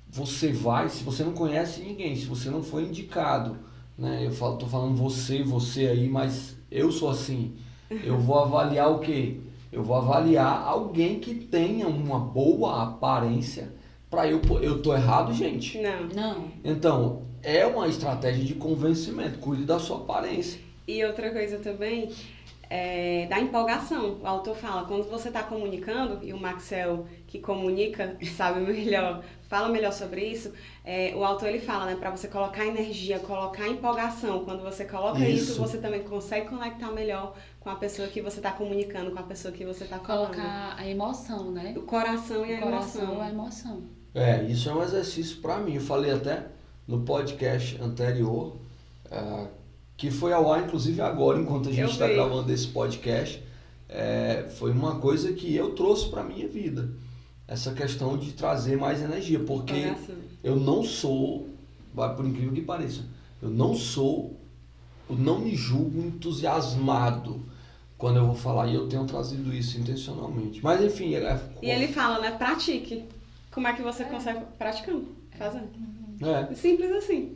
você vai, se você não conhece ninguém, se você não foi indicado, né? Tô falando você aí, mas eu sou assim. Eu vou avaliar o quê? Eu vou avaliar alguém que tenha uma boa aparência para eu tô errado, gente? Não. Então, é uma estratégia de convencimento. Cuide da sua aparência. E outra coisa também, da empolgação. O autor fala, quando você está comunicando, e o Maxwell, que comunica, sabe melhor, fala melhor sobre isso, o autor ele fala, né, para você colocar energia, colocar empolgação. Quando você coloca isso, você também consegue conectar melhor com a pessoa que você está comunicando, com a pessoa que você está falando. Colocar a emoção, né? O coração e a emoção. A emoção. Isso é um exercício para mim. Eu falei até no podcast anterior, que foi ao ar, inclusive agora, enquanto a gente está gravando esse podcast, foi uma coisa que eu trouxe para minha vida. Essa questão de trazer mais energia, porque eu não sou, por incrível que pareça, eu não me julgo entusiasmado quando eu vou falar, e eu tenho trazido isso intencionalmente. Mas enfim... E ele fala, né, pratique. Como é que você consegue? Praticando, fazendo. Simples assim.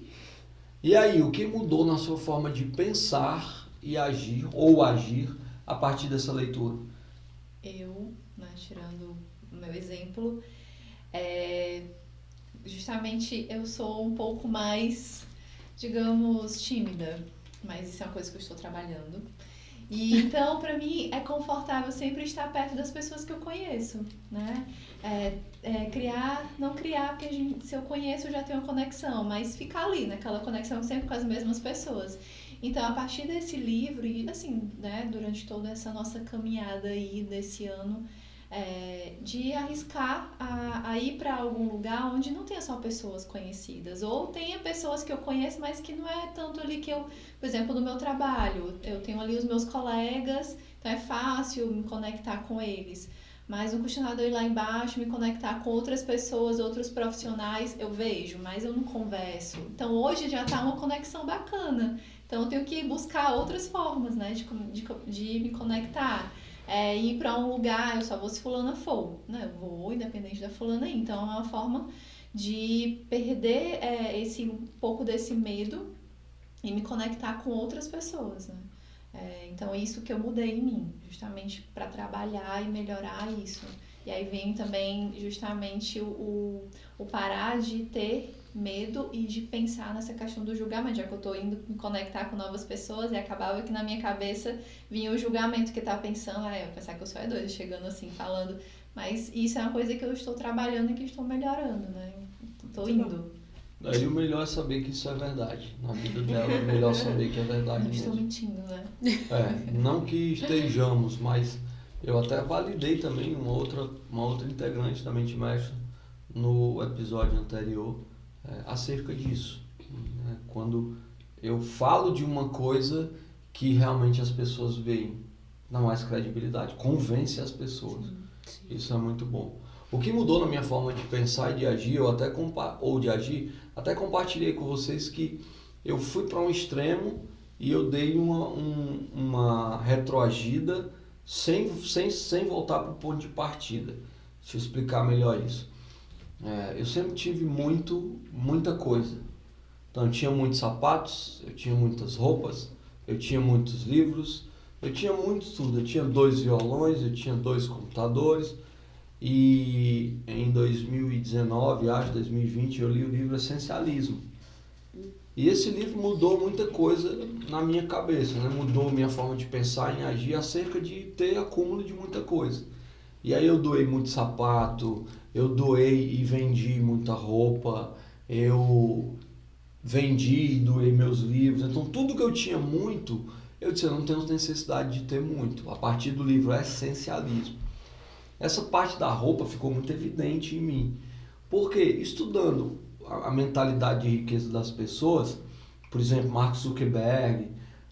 E aí, o que mudou na sua forma de pensar e agir, ou agir, a partir dessa leitura? Eu, né, tirando o meu exemplo, justamente eu sou um pouco mais, digamos, tímida, mas isso é uma coisa que eu estou trabalhando. E então, para mim, é confortável sempre estar perto das pessoas que eu conheço, né? Não criar, porque se eu conheço, eu já tenho uma conexão, mas ficar ali, naquela conexão sempre com as mesmas pessoas. Então, a partir desse livro, e assim, né, durante toda essa nossa caminhada aí desse ano, de arriscar a ir para algum lugar onde não tenha só pessoas conhecidas, ou tenha pessoas que eu conheço, mas que não é tanto ali que eu, por exemplo, no meu trabalho, eu tenho ali os meus colegas, então é fácil me conectar com eles, mas no questionador ir lá embaixo, me conectar com outras pessoas, outros profissionais, eu vejo, mas eu não converso. Então hoje já está uma conexão bacana, então eu tenho que buscar outras formas, né, de me conectar. Ir para um lugar, eu só vou se fulana for, né? Eu vou independente da fulana ir. Então é uma forma de perder um pouco desse medo e me conectar com outras pessoas, né? Então é isso que eu mudei em mim, justamente para trabalhar e melhorar isso. E aí vem também justamente o parar de ter medo e de pensar nessa questão do julgamento, já que eu tô indo me conectar com novas pessoas e acabava que na minha cabeça vinha o julgamento que tá pensando, eu pensar que eu sou doida, chegando assim, falando, mas isso é uma coisa que eu estou trabalhando e que estou melhorando, né? Tô indo. Aí o melhor é saber que isso é verdade. Na vida dela é melhor saber que é verdade não mesmo. Estou mentindo, né? Não que estejamos, mas eu até validei também uma outra integrante da Mente Mestra no episódio anterior, acerca disso, né? Quando eu falo de uma coisa que realmente as pessoas veem, dá mais credibilidade, convence as pessoas. Sim. Isso é muito bom. O que mudou na minha forma de pensar e de agir, até compartilhei com vocês que eu fui para um extremo e eu dei uma retroagida sem voltar para o ponto de partida. Deixa eu explicar melhor isso. Eu sempre tive muita coisa. Então eu tinha muitos sapatos, eu tinha muitas roupas, eu tinha muitos livros, eu tinha muito tudo. Eu tinha 2 violões, eu tinha 2 computadores. E em 2019, 2020, eu li o livro Essencialismo. E esse livro mudou muita coisa na minha cabeça, né? Mudou minha forma de pensar e agir acerca de ter acúmulo de muita coisa. E aí eu doei muito sapato, eu doei e vendi muita roupa, eu vendi e doei meus livros. Então tudo que eu tinha muito, eu disse, eu não tenho necessidade de ter muito. A partir do livro Essencialismo. Essa parte da roupa ficou muito evidente em mim. Porque estudando a mentalidade de riqueza das pessoas, por exemplo, Mark Zuckerberg,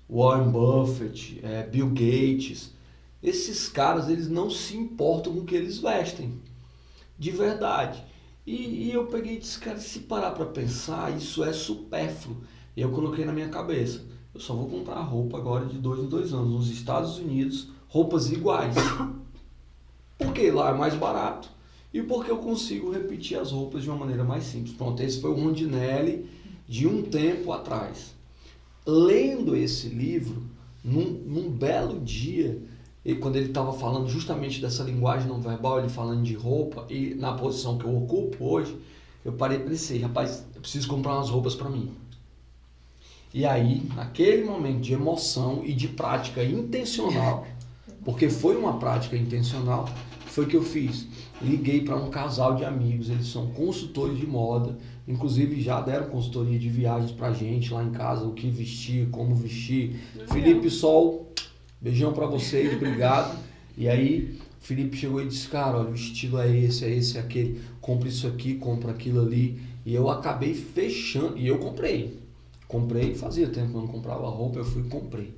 Warren Buffett, Bill Gates, esses caras, eles não se importam com o que eles vestem, de verdade. E eu peguei e disse, cara, se parar para pensar, isso é supérfluo. E eu coloquei na minha cabeça, eu só vou comprar roupa agora de 2 em 2 anos, nos Estados Unidos, roupas iguais. Porque lá é mais barato e porque eu consigo repetir as roupas de uma maneira mais simples. Pronto, esse foi o Rondinelli de um tempo atrás. Lendo esse livro, num belo dia, e quando ele estava falando justamente dessa linguagem não verbal, ele falando de roupa, e na posição que eu ocupo hoje, eu parei e pensei, rapaz, eu preciso comprar umas roupas para mim. E aí, naquele momento de emoção e de prática intencional, porque foi uma prática intencional, foi que eu fiz. Liguei para um casal de amigos, eles são consultores de moda, inclusive já deram consultoria de viagens pra gente lá em casa, o que vestir, como vestir. Felipe Sol, beijão para vocês, obrigado. E aí, Felipe chegou e disse, cara, olha, o estilo é esse, aquele, compra isso aqui, compra aquilo ali. E eu acabei fechando, e eu comprei. Comprei, fazia tempo que eu não comprava roupa, eu fui e comprei.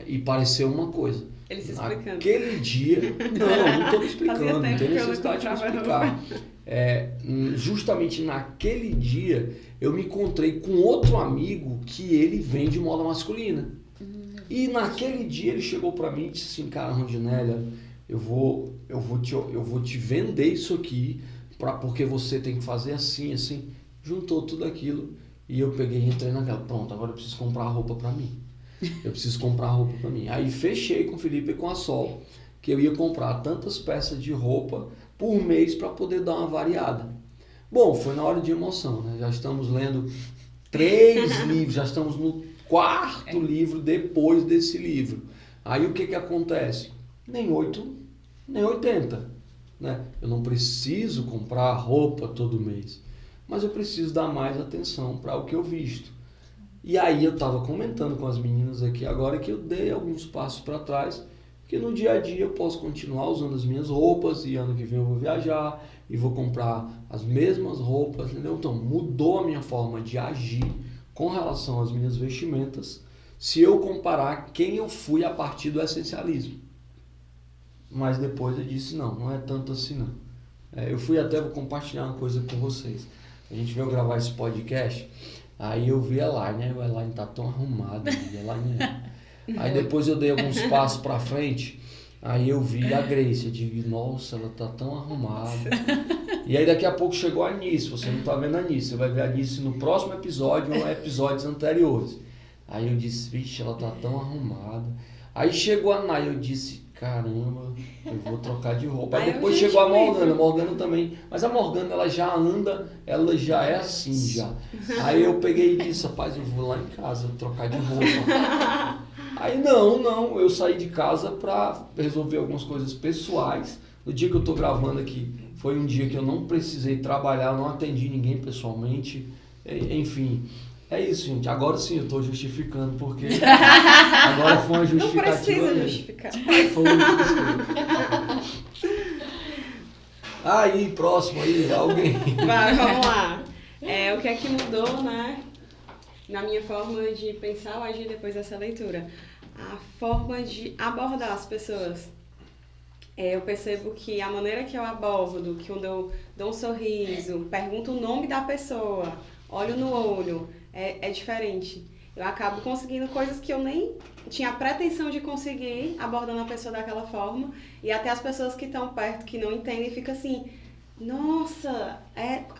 E pareceu uma coisa. Ele se explicando. Naquele dia, não estou me explicando, não tem necessidade de me explicar. Justamente naquele dia, eu me encontrei com outro amigo que ele vende moda masculina. E naquele dia ele chegou para mim e disse assim, cara, Rondinélia, eu vou te vender isso aqui, porque você tem que fazer assim. Juntou tudo aquilo e eu peguei e entrei naquela, pronto, agora eu preciso comprar roupa para mim. Aí fechei com o Felipe e com a Sol, que eu ia comprar tantas peças de roupa por mês para poder dar uma variada. Bom, foi na hora de emoção, né? Já estamos lendo 3 livros, já estamos no 4º livro depois desse livro. Aí o que acontece? Nem 8, nem 80. Né? Eu não preciso comprar roupa todo mês, mas eu preciso dar mais atenção para o que eu visto. E aí eu estava comentando com as meninas aqui agora que eu dei alguns passos para trás, que no dia a dia eu posso continuar usando as minhas roupas e ano que vem eu vou viajar e vou comprar as mesmas roupas, entendeu? Então mudou a minha forma de agir com relação às minhas vestimentas se eu comparar quem eu fui a partir do essencialismo. Mas depois eu disse, não é tanto assim não. Eu fui até, vou compartilhar uma coisa com vocês. A gente veio gravar esse podcast, aí eu vi a Elaine, a Elaine tá tão arrumada, Aí depois eu dei alguns passos pra frente, aí eu vi a Grace, eu digo, nossa, ela tá tão arrumada. E aí daqui a pouco chegou a Anice, você não tá vendo a Anice, você vai ver a Anice no próximo episódio ou episódios anteriores. Aí eu disse, vixe, ela tá tão arrumada. Aí chegou a Nay, eu disse, caramba, eu vou trocar de roupa. Aí depois chegou a Morgana também. Mas a Morgana, ela já anda, ela já é assim já. Aí eu peguei e disse, rapaz, eu vou lá em casa trocar de roupa. Aí não, eu saí de casa para resolver algumas coisas pessoais. No dia que eu tô gravando aqui, foi um dia que eu não precisei trabalhar, não atendi ninguém pessoalmente. Enfim, é isso, gente. Agora sim eu tô justificando, porque agora foi uma justificativa. Não precisa justificar. Foi uma Aí, próximo aí, alguém. Vai, vamos lá. O que é que mudou, né? Na minha forma de pensar ou agir depois dessa leitura? A forma de abordar as pessoas. Eu percebo que a maneira que eu abordo, que quando eu dou um sorriso, pergunto o nome da pessoa, olho no olho, é diferente. Eu acabo conseguindo coisas que eu nem tinha pretensão de conseguir, abordando a pessoa daquela forma, e até as pessoas que estão perto, que não entendem, ficam assim, nossa,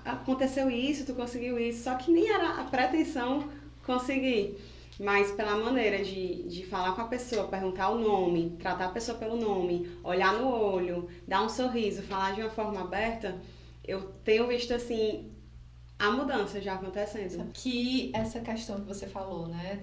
aconteceu isso, tu conseguiu isso, só que nem era a pretensão conseguir. Mas pela maneira de falar com a pessoa, perguntar o nome, tratar a pessoa pelo nome, olhar no olho, dar um sorriso, falar de uma forma aberta, eu tenho visto assim a mudança já acontecendo. Que essa questão que você falou, né,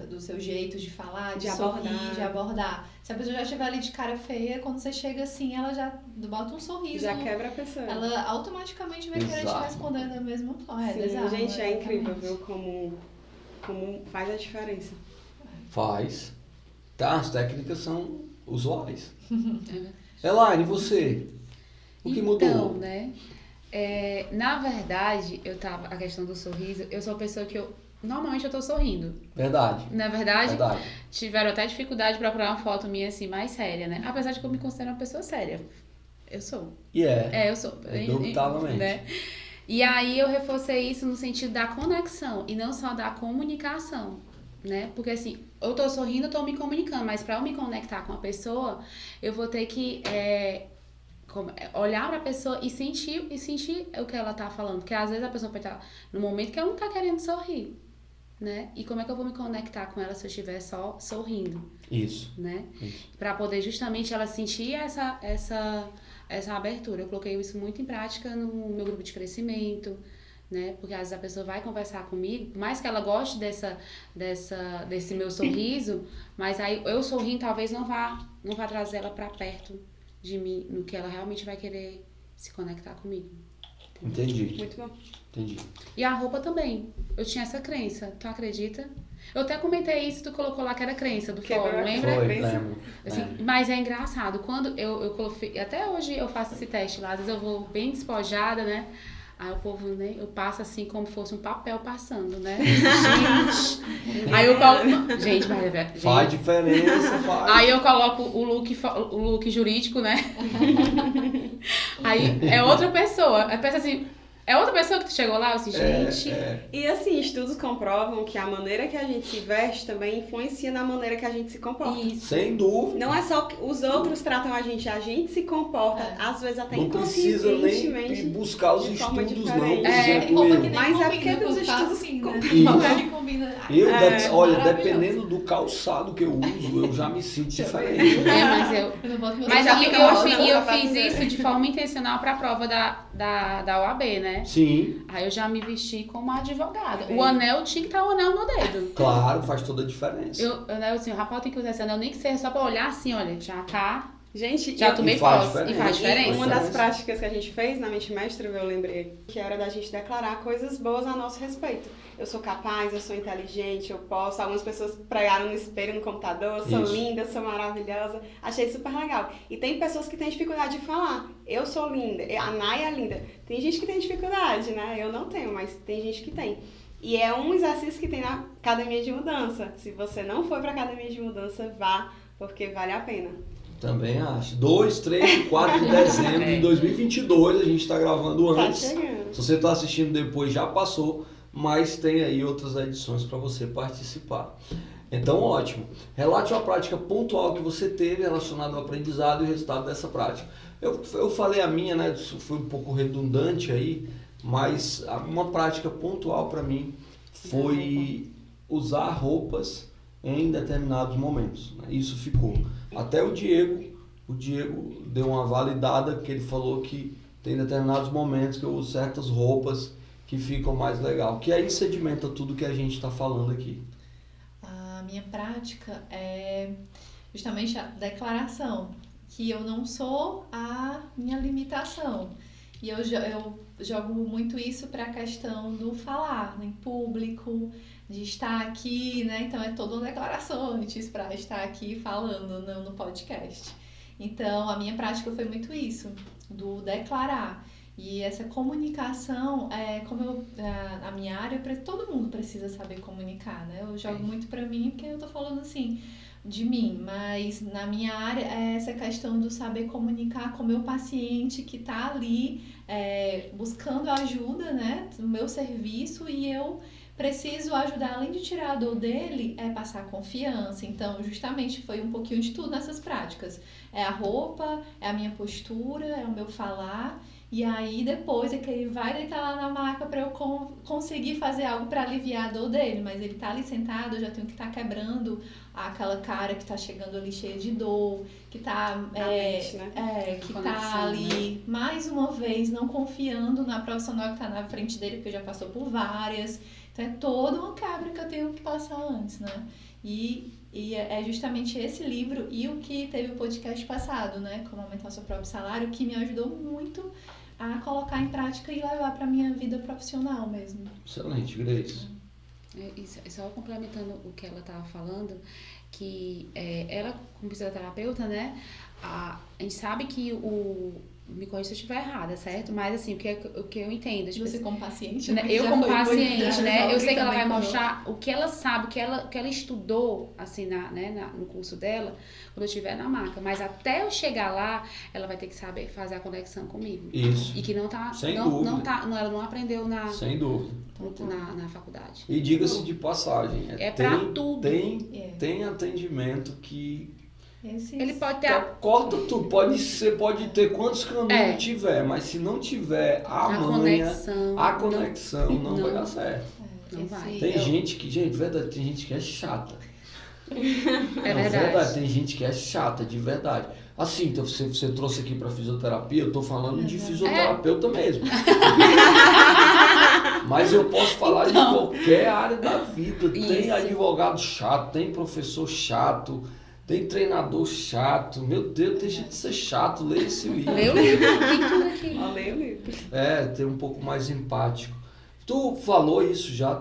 do seu jeito de falar, de sorrir, de abordar. Se a pessoa já estiver ali de cara feia, quando você chega assim, ela já bota um sorriso. Já quebra a pessoa. Ela automaticamente vai querer te responder da mesma forma. Sim, bizarro, gente, é incrível, viu, como faz a diferença. Faz. Tá, as técnicas são usuais. Elaine, você? O que mudou? Então, né? Na verdade, a questão do sorriso, eu sou uma pessoa que normalmente eu tô sorrindo. Verdade. Na verdade, tiveram até dificuldade pra procurar uma foto minha assim, mais séria, né? Apesar de que eu me considero uma pessoa séria. Eu sou. Eu sou. Indubitavelmente. Né? E aí eu reforcei isso no sentido da conexão e não só da comunicação, né? Porque assim, eu tô sorrindo, eu tô me comunicando, mas pra eu me conectar com a pessoa, eu vou ter que olhar pra pessoa e sentir o que ela tá falando. Porque às vezes a pessoa pode estar no momento que ela não tá querendo sorrir, né? E como é que eu vou me conectar com ela se eu estiver só sorrindo? Isso. Né? Pra poder justamente ela sentir essa abertura. Eu coloquei isso muito em prática no meu grupo de crescimento, né? Porque às vezes a pessoa vai conversar comigo, por mais que ela goste desse meu sorriso, mas aí eu sorrindo talvez não vá trazer ela pra perto de mim, no que ela realmente vai querer se conectar comigo. Entendi. Muito bom. Entendi. E a roupa também. Eu tinha essa crença, tu acredita? Eu até comentei isso, tu colocou lá que era crença do Quebrou fórum, a lembra? Foi, Pensa. lembro. Assim, mas é engraçado, quando eu coloquei, até hoje eu faço esse teste lá, às vezes eu vou bem despojada, né? Aí o povo, né, eu passo assim como fosse um papel passando, né? Gente. Aí eu coloco. Gente, mas gente, Faz diferença, faz. aí eu coloco o look jurídico, né? Aí é outra pessoa. Aí pensa assim, é outra pessoa que tu chegou lá, eu assim, gente. E assim, estudos comprovam que a maneira que a gente se veste também influencia na maneira que a gente se comporta. Isso. Sem dúvida. Não é só que os outros tratam a gente se comporta, às vezes até Não precisa nem inconscientemente. buscar os de forma estudos, não. diferente. Por É, exemplo, roupa eu. que nem Mas é combina porque com os estudos assim, né? Isso. Roupa que combina. Olha, maravilhoso. dependendo do calçado que eu uso, eu já me sinto diferente. Mas eu. Eu não boto meu Mas sapato eu, na eu, mão, fi- não. eu sapato fiz dele. isso de forma intencional pra prova da OAB, né? Sim, Aí eu já me vesti como advogada. O anel tinha que estar o anel no dedo. claro, faz toda a diferença. Eu assim, o rapaz tem que usar esse anel, nem que seja só pra olhar assim, olha, já tá. Gente, Já eu- tomei E faz posse. E diferença. faz diferença. uma das práticas que a gente fez na Mente Mestre, eu lembrei, que era da gente declarar coisas boas a nosso respeito. Eu sou capaz, eu sou inteligente, eu posso. Algumas pessoas pregaram no espelho, no computador, eu sou Isso. linda, eu sou maravilhosa. Achei super legal. E tem pessoas que têm dificuldade de falar. Eu sou linda, a Nay é linda. Tem gente que tem dificuldade, né? Eu não tenho, mas tem gente que tem. E é um exercício que tem na academia de mudança. Se você não for pra academia de mudança, vá, porque vale a pena. Também acho. 2, 3 e 4 de dezembro de 2022, a gente está gravando Tá antes. chegando. Se você está assistindo depois, já passou, mas tem aí outras edições para você participar. Então, ótimo. Relate uma prática pontual que você teve relacionada ao aprendizado e o resultado dessa prática. Eu falei a minha, né? Isso foi um pouco redundante aí, mas uma prática pontual para mim foi usar roupas em determinados momentos, né? Isso ficou. Até o Diego deu uma validada, que ele falou que tem determinados momentos que eu uso certas roupas que ficam mais legal, que aí sedimenta tudo que a gente está falando aqui. A minha prática é justamente a declaração, que eu não sou a minha limitação. E eu jogo muito isso para a questão do falar em público, de estar aqui, né? Então é toda uma declaração antes para estar aqui falando no podcast. Então a minha prática foi muito isso, do declarar. E essa comunicação, na minha área, todo mundo precisa saber comunicar, né? Eu jogo muito pra mim porque eu tô falando assim de mim, mas na minha área é essa questão do saber comunicar com o meu paciente que tá ali buscando ajuda, né? No meu serviço, e eu preciso ajudar, além de tirar a dor dele, passar confiança. Então, justamente foi um pouquinho de tudo nessas práticas. É a roupa, é a minha postura, é o meu falar. E aí depois é que ele vai deitar lá na maca para eu conseguir fazer algo para aliviar a dor dele. Mas ele tá ali sentado, eu já tenho que estar quebrando aquela cara que tá chegando ali cheia de dor, que tá, mente, né? que Conexão, tá ali, mais uma vez, não confiando na profissional que tá na frente dele, porque já passou por várias. Então é toda uma quebra que eu tenho que passar antes, né? E é justamente esse livro e o que teve o podcast passado, né? Como aumentar o seu próprio salário, que me ajudou muito a colocar em prática e levar para minha vida profissional mesmo. Excelente, Grace. E só complementando o que ela estava falando, que ela, como fisioterapeuta, né? A gente sabe que me corrija se eu estiver errada, certo? Mas assim, o que eu entendo. Tipo, Você como paciente, né? né? Eu Já como foi paciente, né? Eu sei que ela vai também mostrar o que ela sabe, o que ela estudou, assim, no curso dela, quando eu estiver na maca. Mas até eu chegar lá, ela vai ter que saber fazer a conexão comigo. Isso. E que não tá, Sem não dúvida. tá, ela não aprendeu Sem dúvida. na faculdade. E diga-se de passagem, pra tudo. Tem atendimento que Ele pode ter corta tudo, pode ter quantos caminhos tiver, mas se não tiver a manha, a conexão não vai dar certo. Não vai. Tem gente que, verdade, tem gente que é chata. É verdade. Tem gente que é chata, de verdade. Assim, então você trouxe aqui pra fisioterapia, eu tô falando de fisioterapeuta mesmo. Mas eu posso falar de qualquer área da vida. Tem Isso. advogado chato, tem professor chato, tem treinador chato. Meu Deus, deixa de ser chato, lê esse livro. Lê o livro, tem tudo aqui. Ó, leia o livro. Ter um pouco mais empático. Tu falou isso já,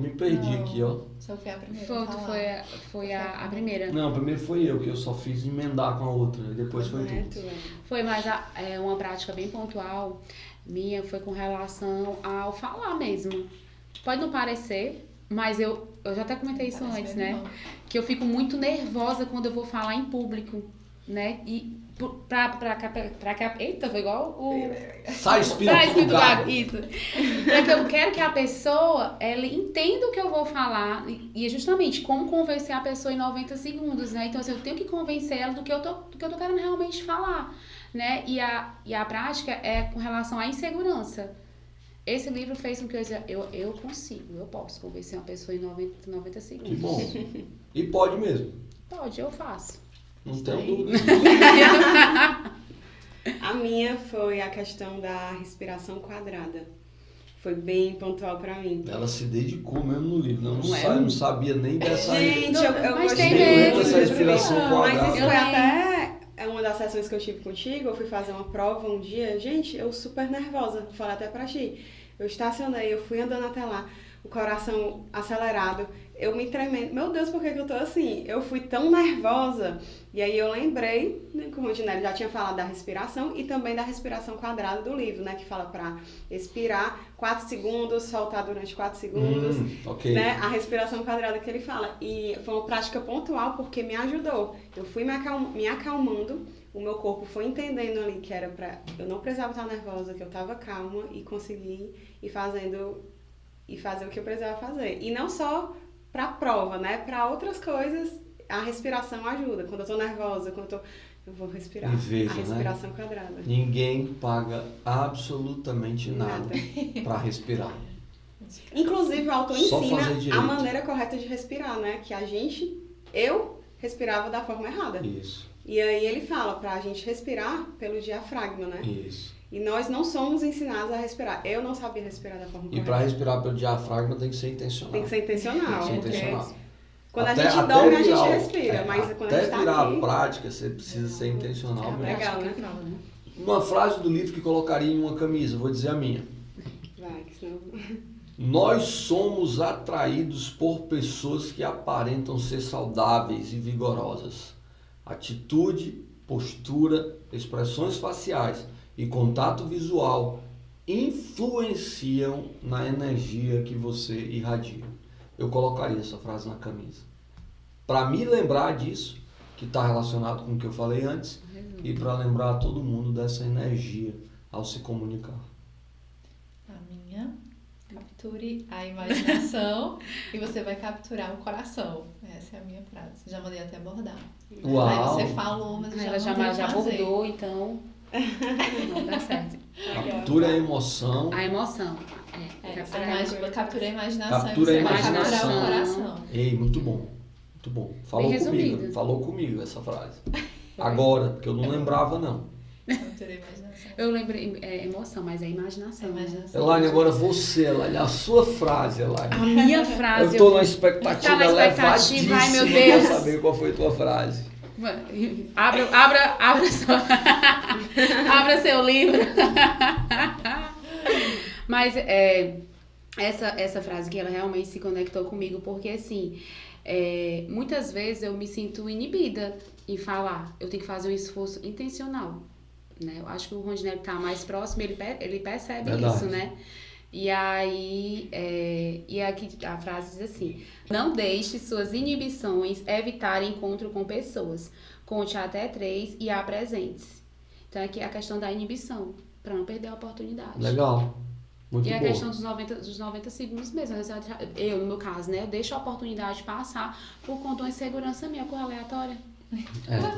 me perdi Não. aqui, ó. Sofia, a primeira. a falar. Foi a primeira. Não, primeiro foi eu, que eu só fiz emendar com a outra, e depois foi Não é tu. tu, Foi mais uma prática bem pontual minha, foi com relação ao falar mesmo. Pode não parecer, mas eu já até comentei isso Parece antes, bem né? bom. Que eu fico muito nervosa quando eu vou falar em público, né? E eita, foi igual o... Sai espírito do Espírito gato. gato, isso. Porque eu quero que a pessoa, ela entenda o que eu vou falar e é justamente como convencer a pessoa em 90 segundos, né? Então, assim, eu tenho que convencer ela do que eu tô querendo realmente falar, né? E a prática é com relação à insegurança. Esse livro fez com que eu consigo, eu posso convencer uma pessoa em 90 segundos. Que bom. E pode mesmo. Pode, eu faço. Não tenho Aí. dúvida. A minha foi a questão da respiração quadrada. Foi bem pontual pra mim. Ela se dedicou mesmo no livro. Não é? Não sabia nem dessa aí. Gente, eu Mas gostei tem muito mesmo. desse Respiração livro. quadrada. Mas isso Eu foi lembro. até uma das sessões que eu tive contigo. Eu fui fazer uma prova um dia. Gente, eu super nervosa. Vou falar até pra ti. Eu estacionei, eu fui andando até lá. O coração acelerado. Eu me tremendo. Meu Deus, por que eu tô assim? Eu fui tão nervosa. E aí eu lembrei, né, que o Rondinelli já tinha falado da respiração e também da respiração quadrada do livro, né? Que fala pra expirar 4 segundos, soltar durante 4 segundos. Ok. Né? A respiração quadrada que ele fala. E foi uma prática pontual porque me ajudou. Eu fui me acalmando, o meu corpo foi entendendo ali que era pra... Eu não precisava estar nervosa, que eu tava calma e consegui ir fazer o que eu precisava fazer. E não só pra prova, né? Pra outras coisas, a respiração ajuda. Quando eu tô nervosa, eu vou respirar. E veja, a respiração quadrada. Ninguém paga absolutamente nada pra respirar. Inclusive, o autor Só fazer ensina direito. a maneira correta de respirar, né? Que eu respirava da forma errada. Isso, E aí ele fala pra gente respirar pelo diafragma, né? isso. E nós não somos ensinados a respirar. Eu não sabia respirar da forma E correta. pra respirar pelo diafragma tem que ser intencional. Tem que ser intencional. Tem que ser porque intencional. Quando Até- a gente até dorme, a virar gente o- respira. Mas quando a até gente tá virar aqui... a prática, você precisa ser intencional É a mesmo. Legal, prática né? que fala, né? Uma frase do livro que colocaria em uma camisa, vou dizer a minha. Vai, que senão... Nós somos atraídos por pessoas que aparentam ser saudáveis e vigorosas. Atitude, postura, expressões faciais e contato visual influenciam na energia que você irradia. Eu colocaria essa frase na camisa. Para me lembrar disso, que está relacionado com o que eu falei antes, e para lembrar a todo mundo dessa energia ao se comunicar. A minha, capture a imaginação e você vai capturar o coração. Essa é a minha frase. Já mandei até bordar. Uau! Aí você falou, mas eu Ela já mandei já fazer. abordou, então não dá certo. Captura a emoção. A emoção. Captura a imaginação Captura e a você vai capturar imaginação. o coração. Ei, muito bom. Muito bom. Falou Bem comigo. resumido. Falou comigo essa frase. Agora, porque eu não lembrava não. Captura a imaginação. Eu lembrei emoção, mas é A imaginação. imaginação. Elaine, agora você, Elaine, a sua frase, Elaine. A minha frase. Eu tô na expectativa Tá na expectativa, ai, meu Deus. pra saber qual foi a tua frase. Abra seu livro. Mas essa frase que ela realmente se conectou comigo, porque assim, muitas vezes eu me sinto inibida em falar. Eu tenho que fazer um esforço intencional, né? Eu acho que o Rondinelli tá mais próximo, ele percebe Verdade. isso, né? E aí, e aqui a frase diz assim: não deixe suas inibições evitar encontro com pessoas. Conte até 3 e apresente-se. Então aqui é a questão da inibição, para não perder a oportunidade. Legal. Muito E a bom. questão dos 90 segundos mesmo. Eu, no meu caso, né? Eu deixo a oportunidade passar por conta de uma insegurança minha, cor aleatória.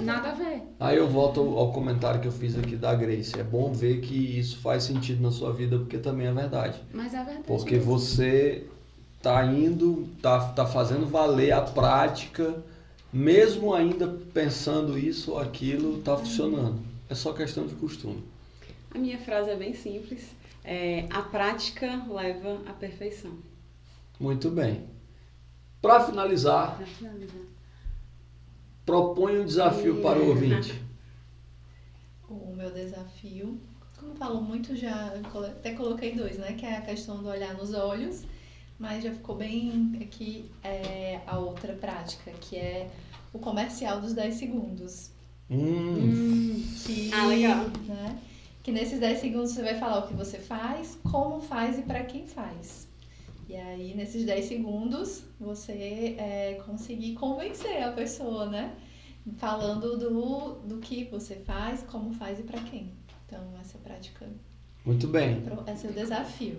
Nada a ver. Aí eu volto ao comentário que eu fiz aqui da Grace. É bom ver que isso faz sentido na sua vida, porque também é verdade. Mas é verdade. Porque mesmo. você tá indo, tá fazendo valer a prática, mesmo ainda pensando isso ou aquilo, tá funcionando. É só questão de costume. A minha frase é bem simples, a prática leva à perfeição. Muito bem. Para finalizar, Pra finalizar. proponha um desafio para o ouvinte. O meu desafio, como eu falo muito, já até coloquei 2, né? Que é a questão do olhar nos olhos, mas já ficou bem aqui a outra prática, que é o comercial dos 10 segundos. Que, Legal. né, que nesses 10 segundos você vai falar o que você faz, como faz e para quem faz. E aí, nesses 10 segundos, você conseguir convencer a pessoa, né? Falando do que você faz, como faz e para quem. Então, essa prática, Muito bem. esse é o desafio.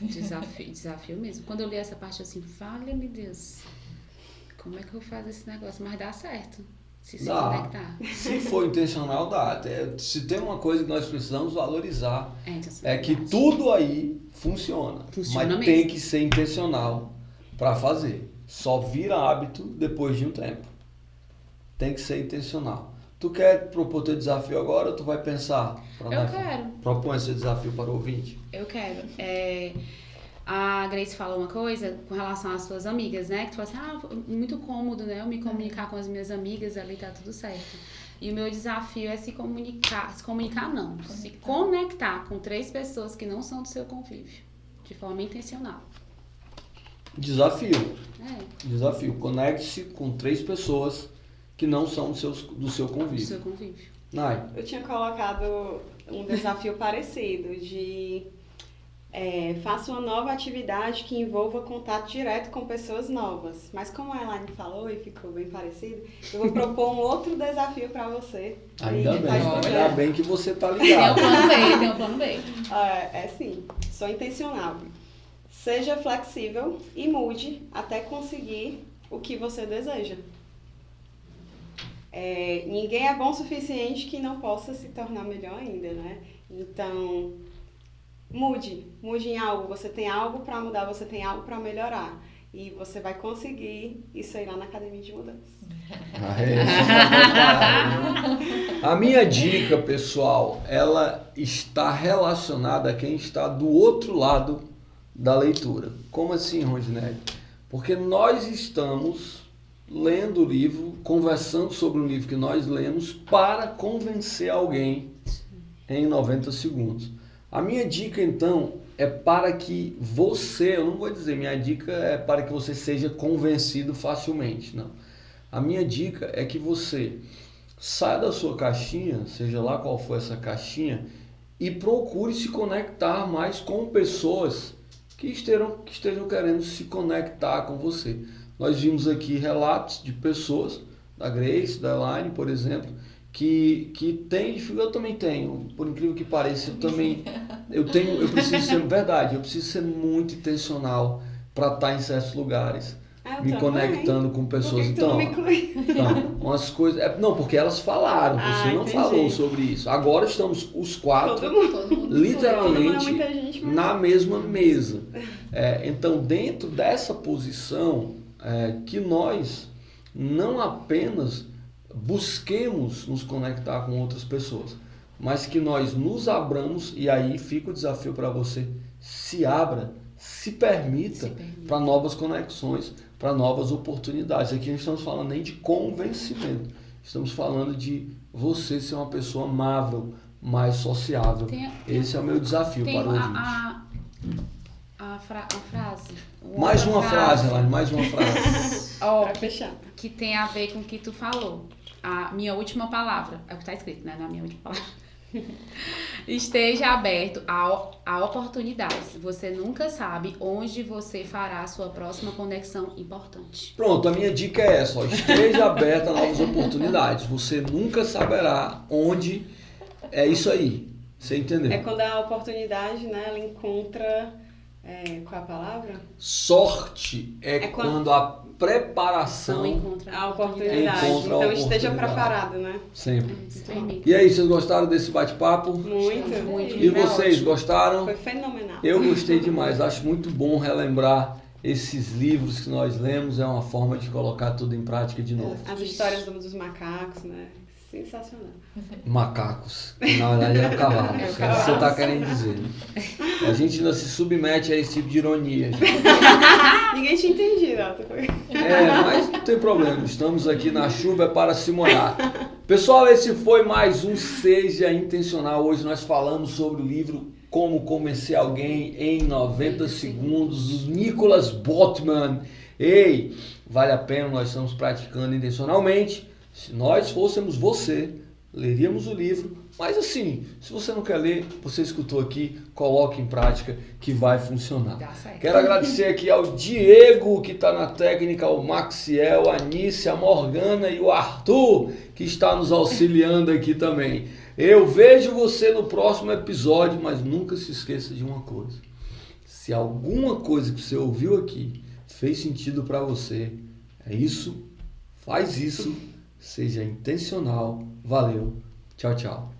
Desafio mesmo. Quando eu li essa parte, eu assim, fale-me Deus, como é que eu faço esse negócio? Mas dá certo, se conectar. Se for intencional, dá. Se tem uma coisa que nós precisamos valorizar, é que tudo aí funciona. Funciona mas mesmo. tem que ser intencional para fazer. Só vira hábito depois de um tempo. Tem que ser intencional. Tu quer propor teu desafio agora ou tu vai pensar? Eu quero. Propõe esse desafio para o ouvinte. Eu quero. A Grace falou uma coisa com relação às suas amigas, né? Que tu fala assim, muito cômodo, né? Eu me comunicar com as minhas amigas, ali tá tudo certo. E o meu desafio é se conectar com 3 pessoas que não são do seu convívio, de forma intencional. Desafio. Desafio. Conecte-se com 3 pessoas que não são do seu convívio. Do seu convívio. Nai. Eu tinha colocado um desafio parecido de faça uma nova atividade que envolva contato direto com pessoas novas. Mas como a Elaine falou e ficou bem parecido, eu vou propor um outro desafio para você. Ainda bem que você tá Tem um ligado. plano B. Sim, sou intencional. Seja flexível e mude até conseguir o que você deseja. Ninguém é bom o suficiente que não possa se tornar melhor ainda, né? Então, mude em algo. Você tem algo para mudar, você tem algo para melhorar. E você vai conseguir isso aí lá na Academia de Mudança. A minha dica, pessoal, ela está relacionada a quem está do outro lado da leitura. Como assim, Rondinelli? Porque nós estamos lendo o livro, conversando sobre o livro que nós lemos para convencer alguém em 90 segundos. A minha dica, então, é para que você, eu não vou dizer, minha dica é para que você seja convencido facilmente, não. A minha dica é que você saia da sua caixinha, seja lá qual for essa caixinha, e procure se conectar mais com pessoas que estejam querendo se conectar com você. Nós vimos aqui relatos de pessoas, da Grace, da Elaine, por exemplo, que tem dificuldade. Eu também tenho, por incrível que pareça, eu preciso ser muito intencional para estar em certos lugares, me conectando com pessoas. Então, umas coisas. Porque elas falaram, você não falou sobre isso. Agora estamos os 4, Todo mundo literalmente, muita gente, mas... na mesma mesa. Então, dentro dessa posição, que nós não apenas busquemos nos conectar com outras pessoas, mas que nós nos abramos, e aí fica o desafio para você, se abra, se permita para novas conexões, para novas oportunidades. Aqui não estamos falando nem de convencimento, estamos falando de você ser uma pessoa amável, mais sociável. Esse é o meu desafio para o ouvinte. A frase. Mais uma frase, Elaine, mais uma frase. Para fechar. Que tem a ver com o que tu falou. A minha última palavra, é o que está escrito, né? Na minha última palavra. Esteja aberto a oportunidades. Você nunca sabe onde você fará a sua próxima conexão importante. Pronto, a minha dica é essa. Esteja aberto a novas oportunidades. Você nunca saberá onde é isso aí. Você entendeu? É quando a oportunidade, né, ela encontra... qual é a palavra? Sorte é quando a preparação encontra a oportunidade. Então esteja preparado, né? Sempre. E aí, vocês gostaram desse bate-papo? Muito. E vocês gostaram? Foi fenomenal. Eu gostei demais. Acho muito bom relembrar esses livros que nós lemos. É uma forma de colocar tudo em prática de novo. As histórias dos macacos, né? Sensacional. Macacos. Na verdade eram cavalos. É o que você está querendo dizer. A gente ainda se submete a esse tipo de ironia. Gente. Ninguém tinha entendido. Mas não tem problema. Estamos aqui na chuva para se molhar. Pessoal, esse foi mais um Seja Intencional. Hoje nós falamos sobre o livro Como Convencer Alguém em 90 Segundos, do Nicholas Botman. Ei, vale a pena, nós estamos praticando intencionalmente. Se nós fôssemos você, leríamos o livro. Mas assim, se você não quer ler, você escutou aqui, coloque em prática que vai funcionar. Quero agradecer aqui ao Diego, que está na técnica, ao Maxiel, a Nícia, a Morgana e o Arthur, que está nos auxiliando aqui também. Eu vejo você no próximo episódio, mas nunca se esqueça de uma coisa. Se alguma coisa que você ouviu aqui fez sentido para você, é isso, faz isso, seja intencional. Valeu, tchau, tchau.